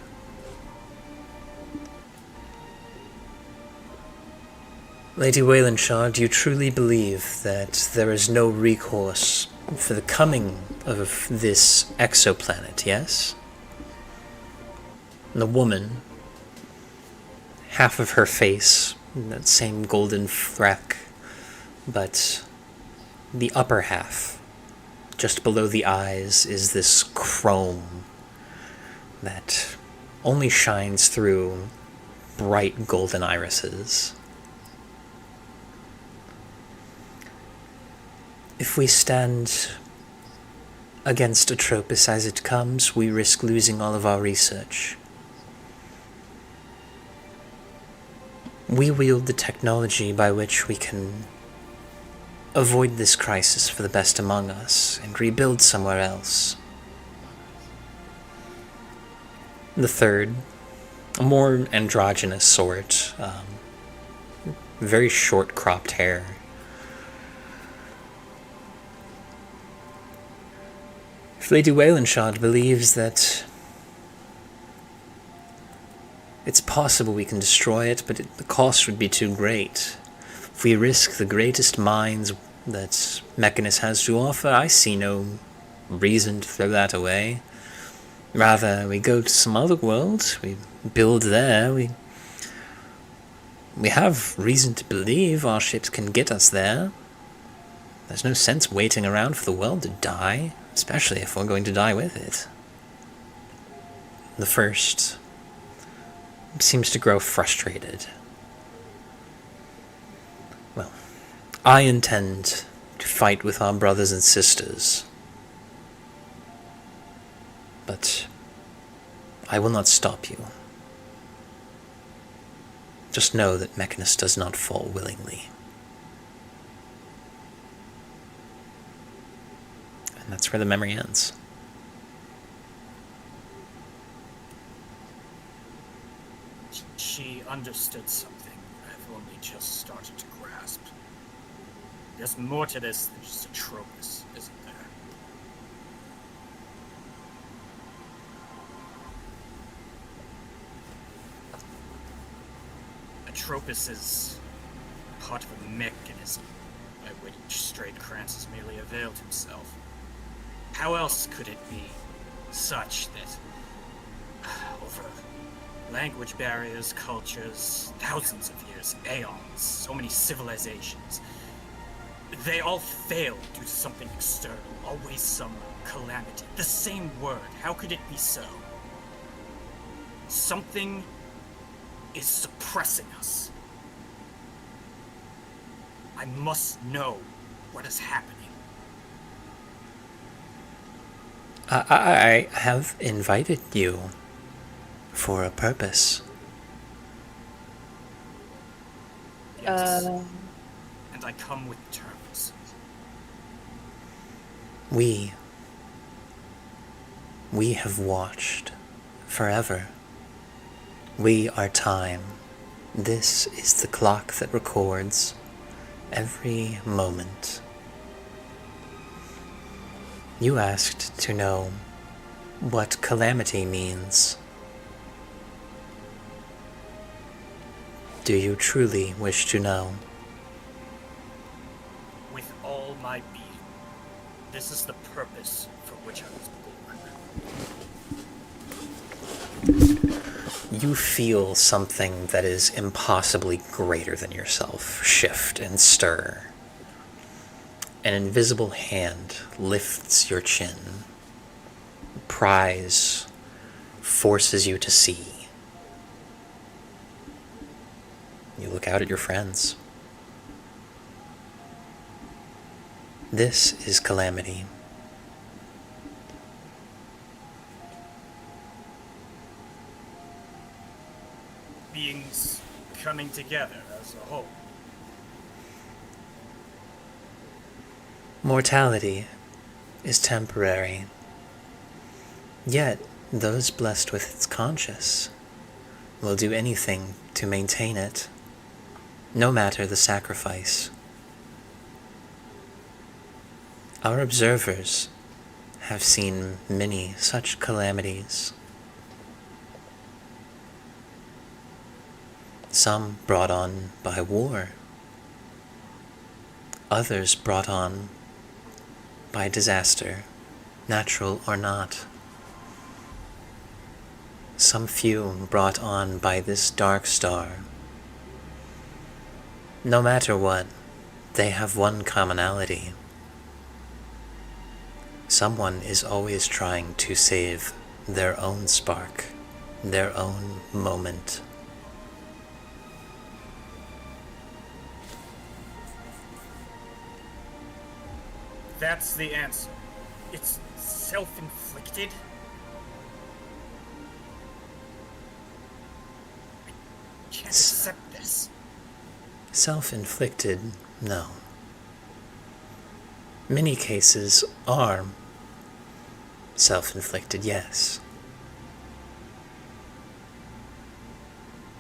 Lady Waylenshaw, do you truly believe that there is no recourse for the coming of this exoplanet, yes? And the woman, half of her face, that same golden freck, but the upper half, just below the eyes, is this chrome that only shines through bright golden irises. If we stand against Atropus as it comes, we risk losing all of our research. We wield the technology by which we can avoid this crisis for the best among us and rebuild somewhere else. The third, a more androgynous sort, very short cropped hair. If Lady Waylenshaw believes that it's possible we can destroy it, but the cost would be too great. If we risk the greatest minds that Mechanus has to offer, I see no reason to throw that away. Rather, we go to some other world, we build there, we have reason to believe our ships can get us there. There's no sense waiting around for the world to die, especially if we're going to die with it. The first seems to grow frustrated. Well, I intend to fight with our brothers and sisters, but I will not stop you. Just know that Mechanus does not fall willingly. And that's where the memory ends. She understood something I've only just started to grasp. There's more to this than just Atropus, isn't there? Atropus is part of a mechanism by which Straightkrantz has merely availed himself. How else could it be such that over language barriers, cultures, thousands of years, aeons, so many civilizations, they all fail due to something external, always some calamity. The same word, how could it be so? Something is suppressing us. I must know what is happening. I have invited you for a purpose. Yes. And I come with terms. We have watched forever. We are time. This is the clock that records every moment. You asked to know what calamity means. Do you truly wish to know? With all my being, this is the purpose for which I was born. You feel something that is impossibly greater than yourself shift and stir. An invisible hand lifts your chin. Prize forces you to see. You look out at your friends. This is calamity. Beings coming together as a whole. Mortality is temporary. Yet, those blessed with its conscience will do anything to maintain it, no matter the sacrifice. Our observers have seen many such calamities. Some brought on by war, others brought on by disaster, natural or not. Some few brought on by this dark star. No matter what, they have one commonality. Someone is always trying to save their own spark, their own moment. That's the answer. It's self-inflicted? I can't accept this. Self-inflicted, no. Many cases are self-inflicted, yes.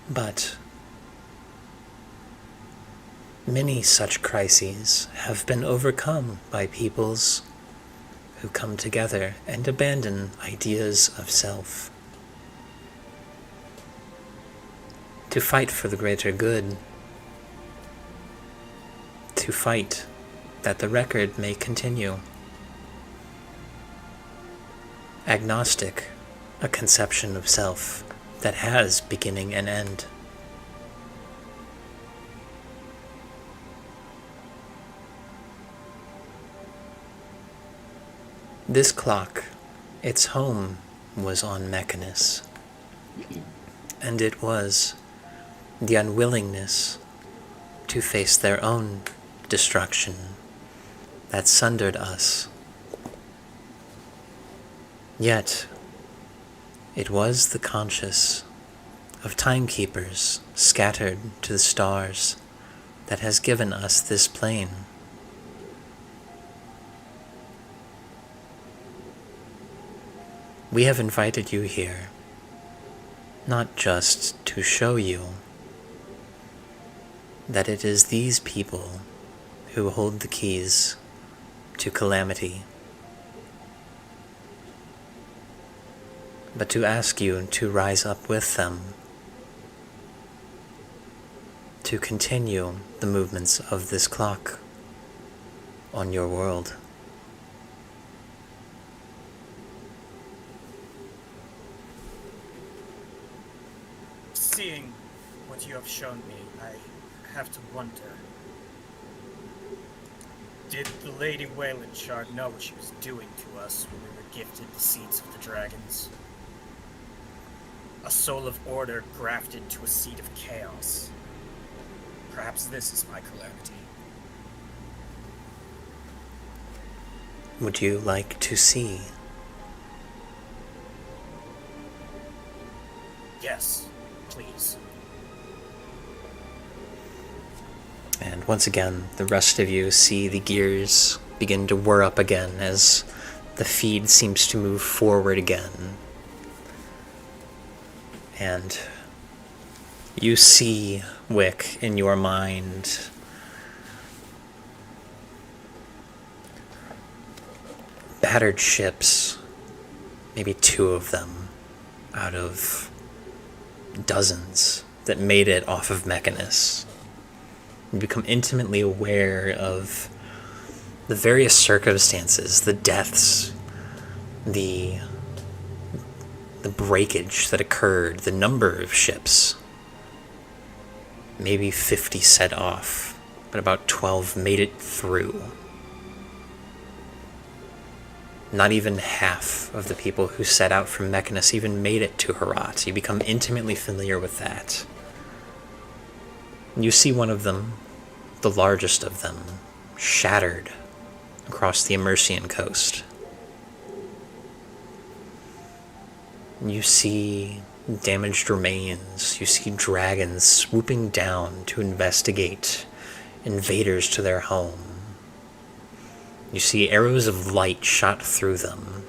But many such crises have been overcome by peoples who come together and abandon ideas of self to fight for the greater good, to fight that the record may continue. Agnostic, a conception of self that has beginning and end. This clock, its home was on Mechanus, and it was the unwillingness to face their own destruction that sundered us. Yet, it was the conscience of timekeepers scattered to the stars that has given us this plane. We have invited you here, not just to show you that it is these people who hold the keys to calamity, but to ask you to rise up with them, to continue the movements of this clock on your world. Seeing what you have shown me, I have to wonder. Did the Lady Wayland Shard know what she was doing to us when we were gifted the seeds of the dragons? A soul of order grafted to a seed of chaos. Perhaps this is my calamity. Would you like to see? Yes, please. And once again, the rest of you see the gears begin to whir up again as the feed seems to move forward again. And you see, Wick, in your mind, battered ships, maybe 2 of them out of dozens that made it off of Mechanus. You become intimately aware of the various circumstances, the deaths, the breakage that occurred, the number of ships. Maybe 50 set off, but about 12 made it through. Not even half of the people who set out from Mechanus even made it to Herat. You become intimately familiar with that. You see one of them, the largest of them, shattered across the Emersian coast. You see damaged remains. You see dragons swooping down to investigate invaders to their home. You see arrows of light shot through them.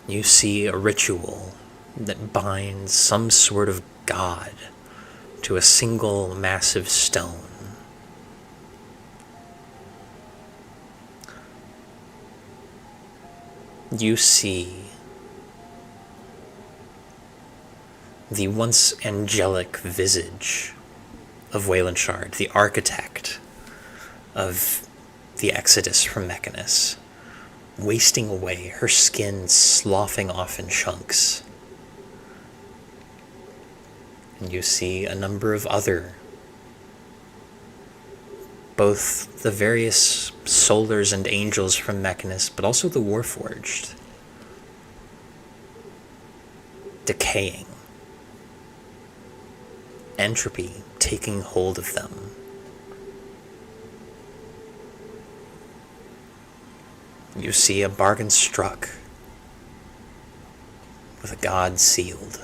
You see a ritual that binds some sort of god to a single massive stone. You see the once angelic visage of Waylandshard, the architect of the exodus from Mechanus, wasting away, her skin sloughing off in chunks. And you see a number of other, both the various solars and angels from Mechanus, but also the Warforged, decaying. Entropy taking hold of them. You see a bargain struck with a god sealed.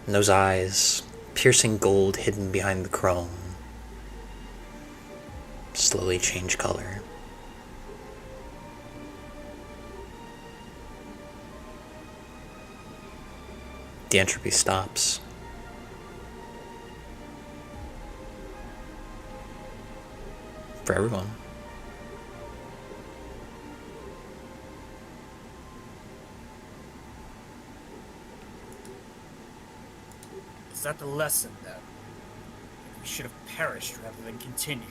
And those eyes, piercing gold hidden behind the chrome, slowly change color. The entropy stops. For everyone. Is that the lesson, then? We should have perished rather than continue.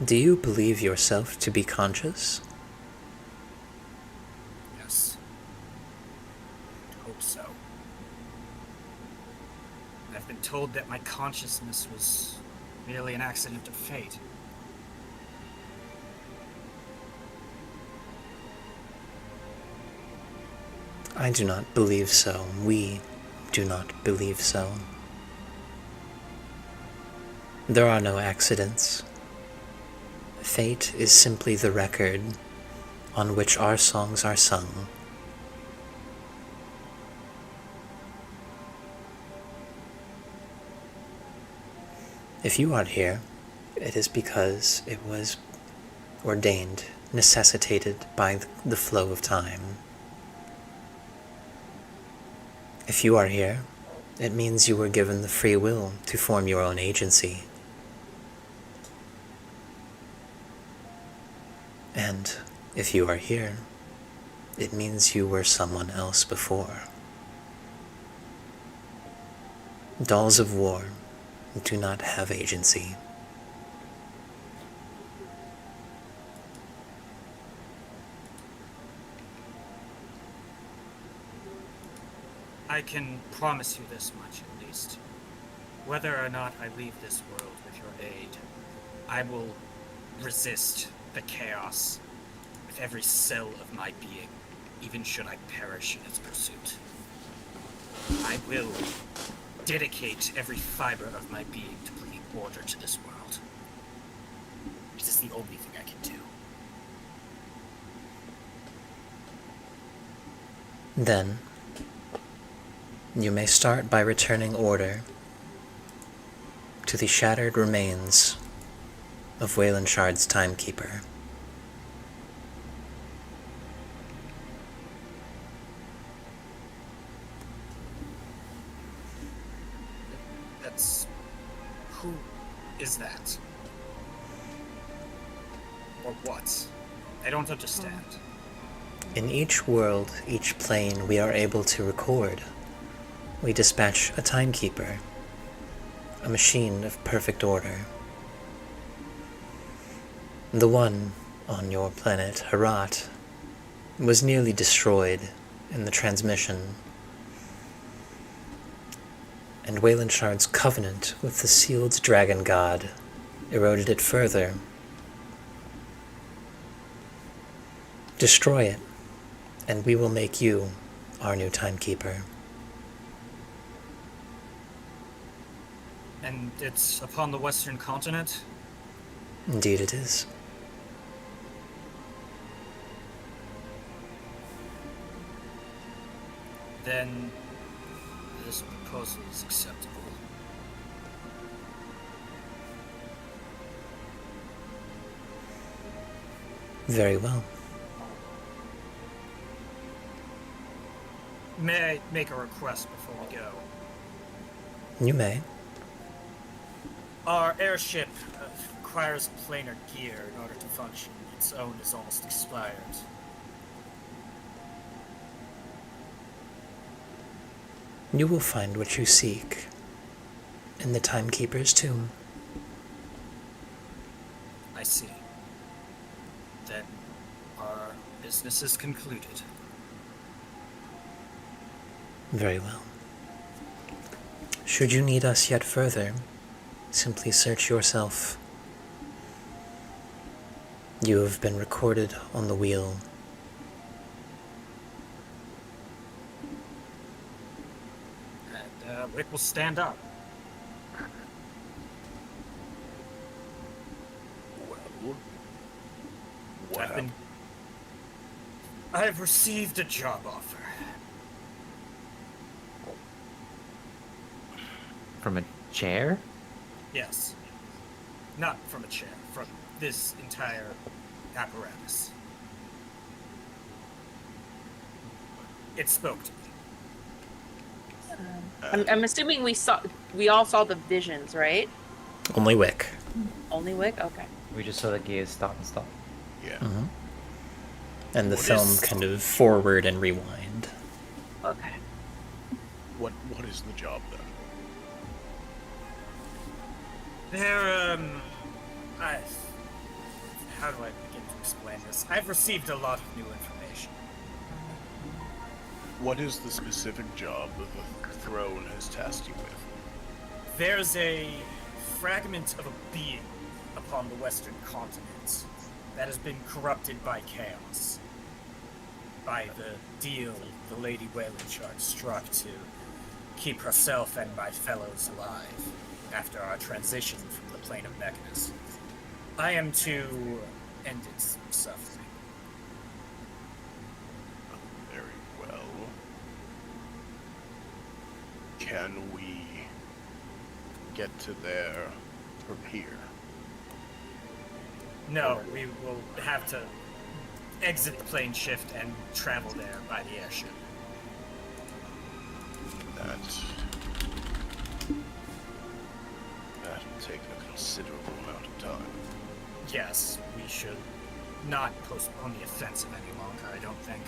Do you believe yourself to be conscious? Yes. Hope so. I've been told that my consciousness was merely an accident of fate. I do not believe so. We do not believe so. There are no accidents. Fate is simply the record on which our songs are sung. If you are here, it is because it was ordained, necessitated by the flow of time. If you are here, it means you were given the free will to form your own agency. And if you are here, it means you were someone else before. Dolls of war do not have agency. I can promise you this much, at least. Whether or not I leave this world with your aid, I will resist the chaos with every cell of my being, even should I perish in its pursuit. I will dedicate every fiber of my being to bringing order to this world. It is the only thing I can do. Then, you may start by returning order to the shattered remains of Waylandshard's timekeeper. Who is that? Or what? I don't understand. In each world, each plane, we are able to record. We dispatch a timekeeper, a machine of perfect order. The one on your planet, Herat, was nearly destroyed in the transmission, and Waylandshard's covenant with the sealed dragon god eroded it further. Destroy it, and we will make you our new timekeeper. And it's upon the western continent? Indeed it is. Then this proposal is acceptable. Very well. May I make a request before we go? You may. Our airship requires planar gear in order to function. Its own is almost expired. You will find what you seek in the Timekeeper's tomb. I see. Then our business is concluded. Very well. Should you need us yet further, simply search yourself. You have been recorded on the wheel. And Rick will stand up. Well, what happened? I've received a job offer. From a chair? Yes. Not from a chair, from this entire apparatus. It spoke to me. I'm assuming we all saw the visions, right? Only Wick. Only Wick? Okay. We just saw the gears start and stop. Yeah. Mm-hmm. And the What film is- kind of forward and rewind. Okay. What is the job then? How do I begin to explain this? I've received a lot of new information. What is the specific job that the throne has tasked you with? There's a fragment of a being upon the western continent that has been corrupted by chaos. By the deal the Lady Waylandchart struck to keep herself and my fellows alive after our transition from the plane of Mechanus. I am to end its suffering. Very well. Can we get to there from here? No, we will have to exit the plane shift and travel there by the airship. That'll take a considerable amount of time. Yes, we should not postpone the offensive any longer, I don't think.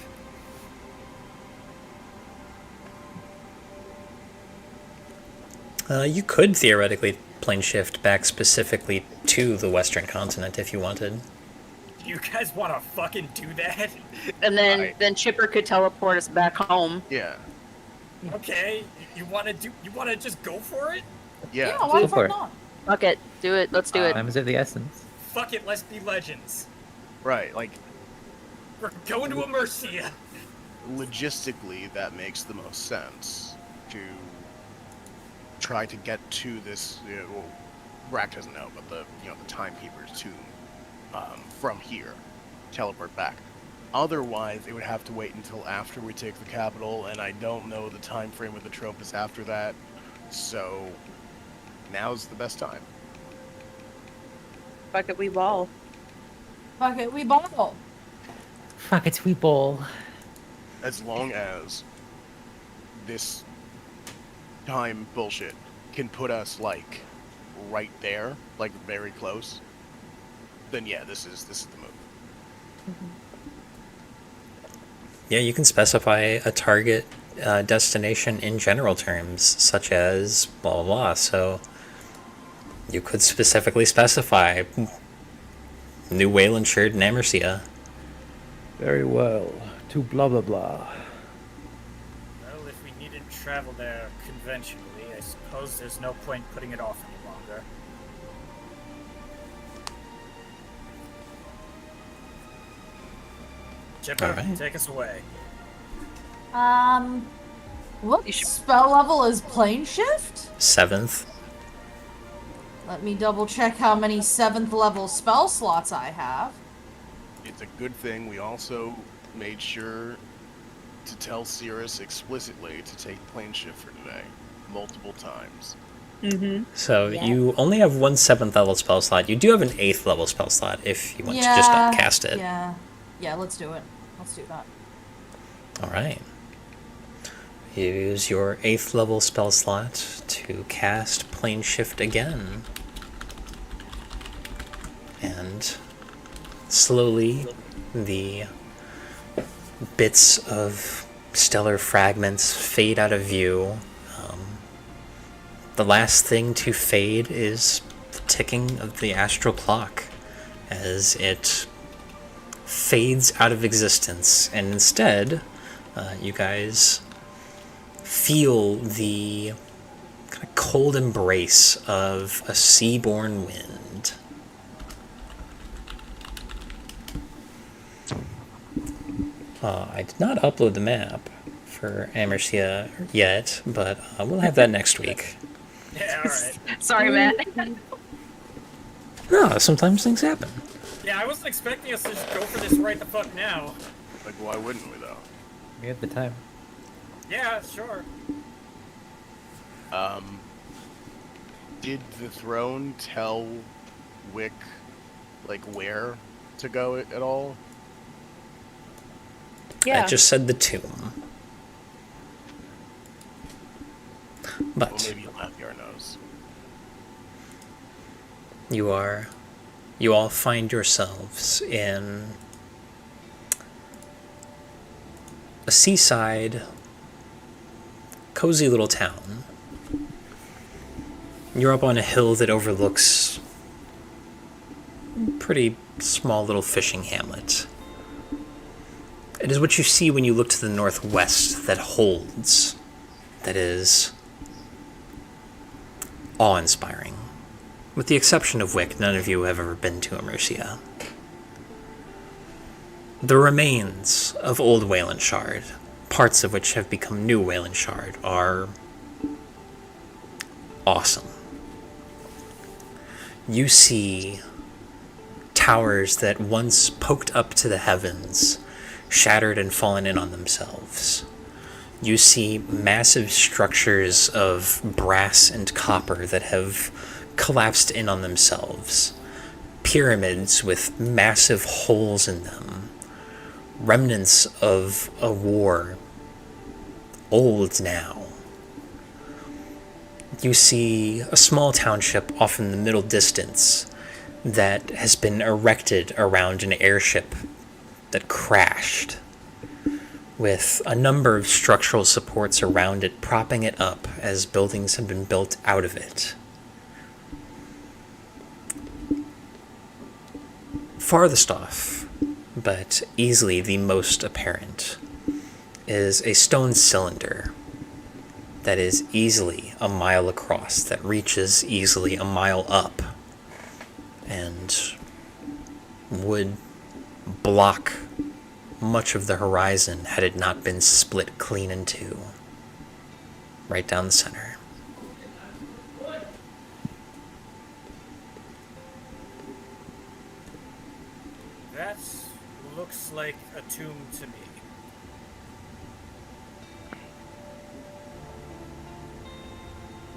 You could theoretically plane shift back specifically to the western continent if you wanted. You guys want to fucking do that? And then Chipper could teleport us back home. Yeah. Okay, you want to just go for it? Yeah. why Go the for fuck it. not? Fuck it. Do it. Let's do it. Time is of the essence. Fuck it, let's be legends. Right, like, We're going to Emercia. logistically, that makes the most sense to try to get to this. Well, Brack doesn't know, but the Timekeeper's tomb from here, teleport back. Otherwise, it would have to wait until after we take the capital, and I don't know the time frame with Atropus after that. So now's the best time. Fuck it, we ball. Fuck it, we ball. Fuck it, we ball. As long as this time bullshit can put us like right there, like very close, then yeah, this is the move. Yeah, you can specify a target destination in general terms, such as blah blah blah. So you could specifically specify New Waylandshire and Emercia. Very well. To blah blah blah. Well, if we needed to travel there conventionally, I suppose there's no point putting it off any longer. Chipper, Alright. take us away. What spell level is plane shift? 7th. Let me double check how many 7th level spell slots I have. It's a good thing we also made sure to tell Cirrus explicitly to take plane shift for today, multiple times. Mm-hmm. So Yeah. you only have one 7th level spell slot. You do have an 8th level spell slot if you want to just cast it. Yeah. Yeah, let's do it. Let's do that. Alright. Use your 8th level spell slot to cast Plane Shift again. And slowly the bits of stellar fragments fade out of view. The last thing to fade is the ticking of the astral clock as it fades out of existence, and instead you guys feel the kind of cold embrace of a seaborne wind. I did not upload the map for Amercia yet, but we'll have that next week. Yeah, alright. Sorry, Matt. No, sometimes things happen. Yeah, I wasn't expecting us to just go for this right the fuck now. Like, why wouldn't we though? We have the time. Yeah, sure. Did the throne tell Wick, like, where to go at all? Yeah. I just said the tomb. But Well, maybe Lathiar knows. you all find yourselves in a seaside, cozy little town. You're up on a hill that overlooks a pretty small little fishing hamlet. It is what you see when you look to the northwest that holds, that is awe-inspiring. With the exception of Wick, none of you have ever been to Emercia. The remains of old Wayland Shard, parts of which have become new Wayland Shard, are awesome. You see towers that once poked up to the heavens, shattered and fallen in on themselves. You see massive structures of brass and copper that have collapsed in on themselves. Pyramids with massive holes in them. Remnants of a war, old now. You see a small township off in the middle distance that has been erected around an airship that crashed, with a number of structural supports around it propping it up as buildings have been built out of it. Farthest off, but easily the most apparent, is a stone cylinder that is easily a mile across, that reaches easily a mile up, and would block much of the horizon had it not been split clean in two, right down the center. That looks like a tomb to me.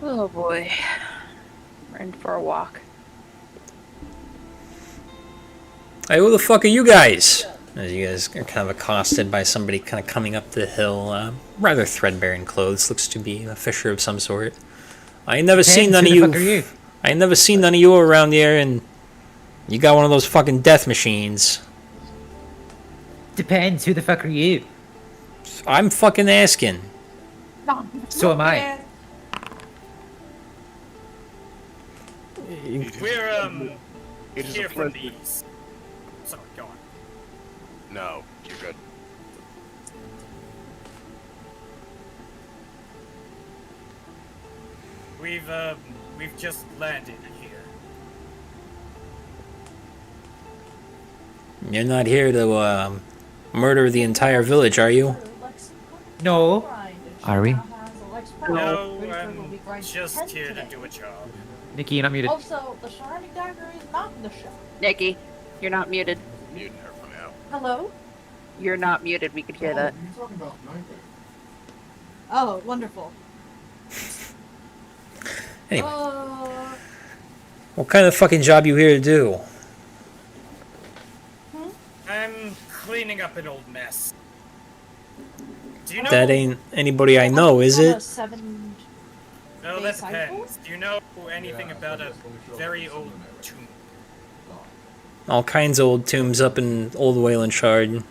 Oh boy. We're in for a walk. Hey, who the fuck are you guys? As you guys are kind of accosted by somebody kind of coming up the hill, rather threadbare in clothes, looks to be a fisher of some sort. I ain't never seen none of you. I ain't never seen none of you around here, and you got one of those fucking death machines. Depends. Who the fuck are you? I'm fucking asking. So am I. We're It is here a from pleasure. the east. Sorry, go on. No, you're good. We've just landed here. You're not here to murder the entire village, are you? No. Are we? No, I'm just here to do a job. Nikki, you're not muted. Also, the Shining Dagger is not in the show. Nikki, you're not muted. Muting her for now. Hello? You're not muted. We could hear that. You're talking about 9:30. Oh, wonderful. Anyway. What kind of fucking job you here to do? I'm cleaning up an old mess. Do you know? That ain't anybody I know, is it? No, that depends. Do you know anything about a very old tomb? All kinds of old tombs up in Old Wayland Shard. And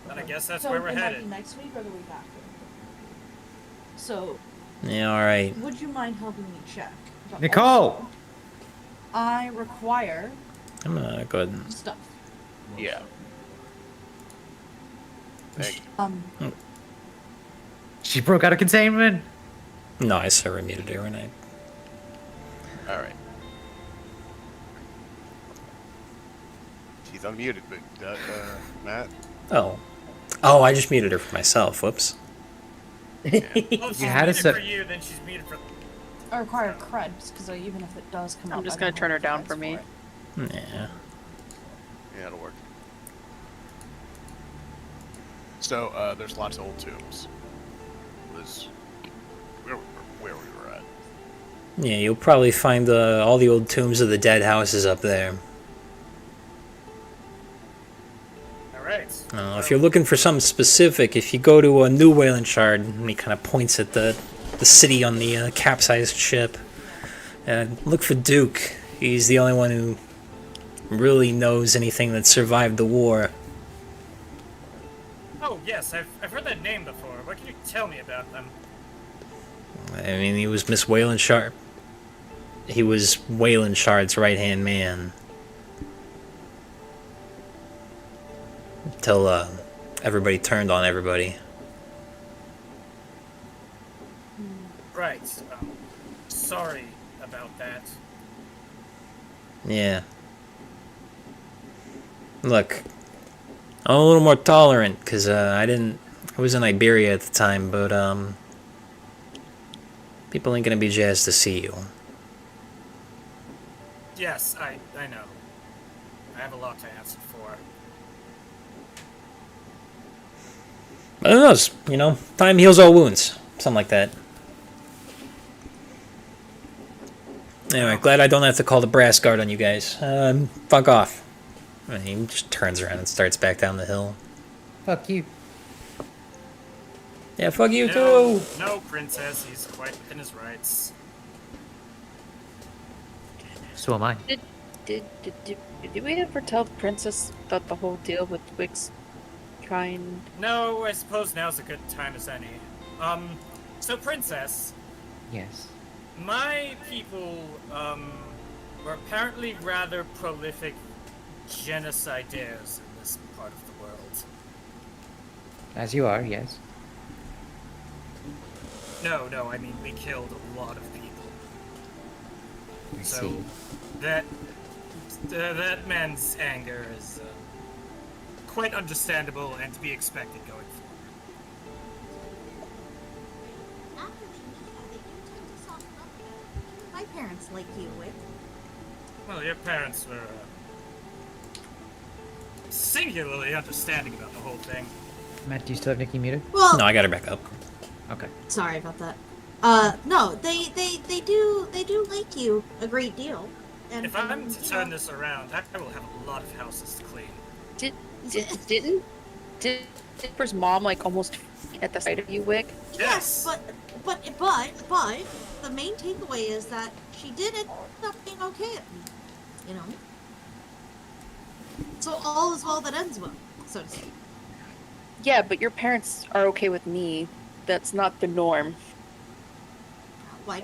I guess that's where we're headed. Next week or the week after? So, Yeah, alright. would you mind helping me check? But Nicole! also, I require I'm gonna go ahead and... stuff. Yeah. Thank you. She broke out of containment. No, I server muted her when I... Alright. She's unmuted, but, Matt? Oh. Oh, I just muted her for myself. Whoops. Oh, she's You had a muted for you, then she's muted for... I require creds, because even if it does come up, I'm just I gonna don't turn her have down creds for me. it. Yeah. Yeah, it'll work. So, there's lots of old tombs. Was where we were at. Yeah, you'll probably find all the old tombs of the dead houses up there. Alright. If you're looking for something specific, if you go to New Wayland Shard, and he kind of points at the city on the capsized ship, and look for Duke. He's the only one who really knows anything that survived the war. Oh, yes, I've heard that name before. What can you tell me about them? I mean, he was Miss Wayland Shard. He was Wayland Shard's right-hand man. Until everybody turned on everybody. Right. Sorry about that. Yeah. Look, I'm a little more tolerant, because I was in Iberia at the time, but, people ain't gonna be jazzed to see you. Yes, I know. I have a lot to answer for. But who knows, you know? Time heals all wounds. Something like that. Anyway, glad I don't have to call the brass guard on you guys. Fuck off. And he just turns around and starts back down the hill. Fuck you. Yeah, fuck you No, too! no, Princess. He's quite within his rights. So am I. Did we ever tell the princess about the whole deal with Wix trying? No, I suppose now's a good time as any. So Princess, Yes. my people, were apparently rather prolific genocidaires in this part of the world. As you are, yes. No, I mean, we killed a lot of people. I So, see. that man's anger is, quite understandable and to be expected going forward. After they do that, they do tend to soften up. My parents like you, Wick. Well, your parents were, singularly understanding about the whole thing. Matt, do you still have Nikki muted? Well, No, I got her back up. Okay. sorry about that. No, they do like you a great deal. And If I'm to turn this around, I will have a lot of houses to clean. Didn't Dipper's mom like almost at the sight of you, Wick? Yes, but the main takeaway is that she did end up being okay at me. You know. So all is well that ends well, so to speak. Yeah, but your parents are okay with me. That's not the norm. Why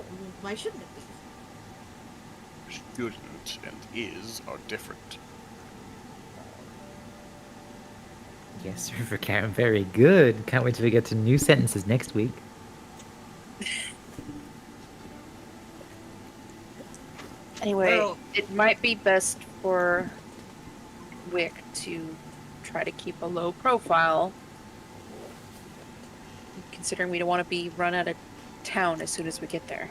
shouldn't it be? Shouldn't and is are different. Yes, sir, for Karen. Very good. Can't wait till we get to new sentences next week. Anyway, Well- it might be best for Wick to try to keep a low profile, considering we don't want to be run out of town as soon as we get there.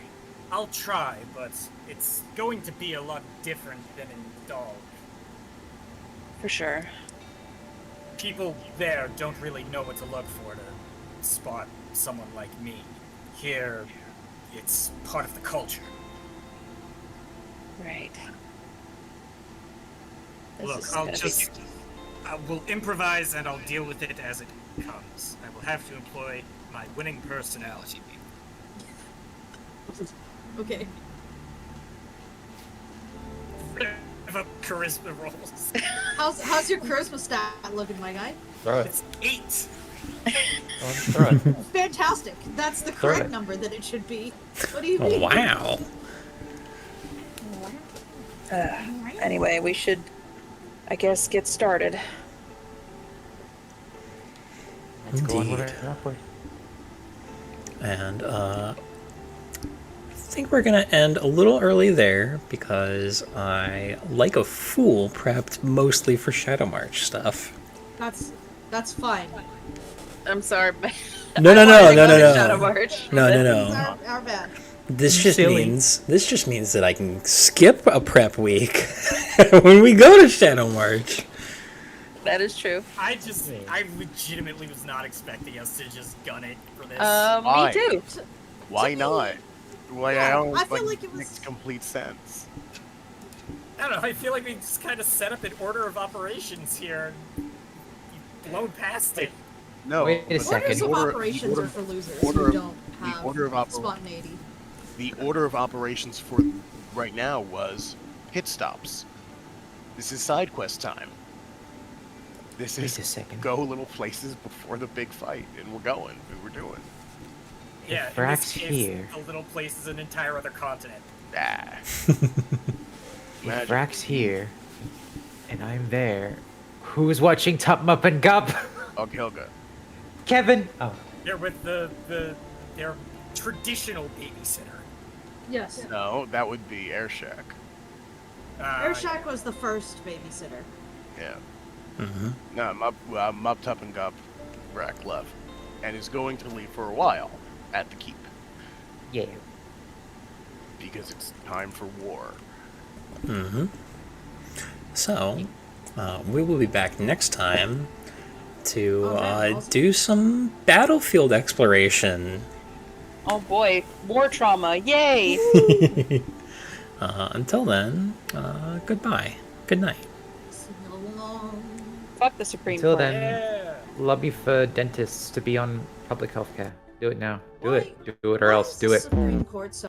I'll try, but it's going to be a lot different than in Dog. For sure. People there don't really know what to look for to spot someone like me. Here, It's part of the culture. Right. Look, I will improvise and I'll deal with it as it comes. I will have to employ my winning personality. Okay. Rev up charisma rolls. How's your charisma stat looking, my guy? It's 8. Fantastic. That's the correct number that it should be. What do you mean? Wow. Anyway, we should, I guess, get started. Let's go on with Indeed. it. Upward. And I think we're gonna end a little early there because I, like a fool, prepped mostly for Shadow March stuff. That's fine. I'm sorry, but No. Shadow March. No. Our bad. This just means that I can skip a prep week when we go to Shadow March. That is true. I legitimately was not expecting us to just gun it for this. Me too. Why not? Why Yeah, I don't I feel like like it makes was- complete sense. I don't know, I feel like we just kind of set up an order of operations here and you've blown past it. No. Wait a but second. Orders of order- operations the are for losers order who of- don't the have order of spontaneity. The order of operations for right now was hit stops. This is side quest time. This Wait is a second. go little places before the big fight, and we're going. And we're doing. Yeah, in Vrax's this case, here. the little place is an entire other continent. Ah. If Magic. Vrax's here, and I'm there, who's watching Top Up and Gup? Oh, Helga. Kevin. Oh. They're with their traditional babysitter. Yes. No, that would be Air Shack. Air Shack was the first babysitter. Yeah. Mm-hmm. No, Mub Tup and Gup Brack left, and is going to leave for a while at the keep Yeah. because it's time for war. Mm-hmm. So, we will be back next time to do some battlefield exploration. Oh boy, war trauma! Yay! Until then, goodbye. Good night. Fuck the Supreme Until Court. then, lobby for dentists to be on public healthcare. Do it now. Do it or else do it. Supreme Court so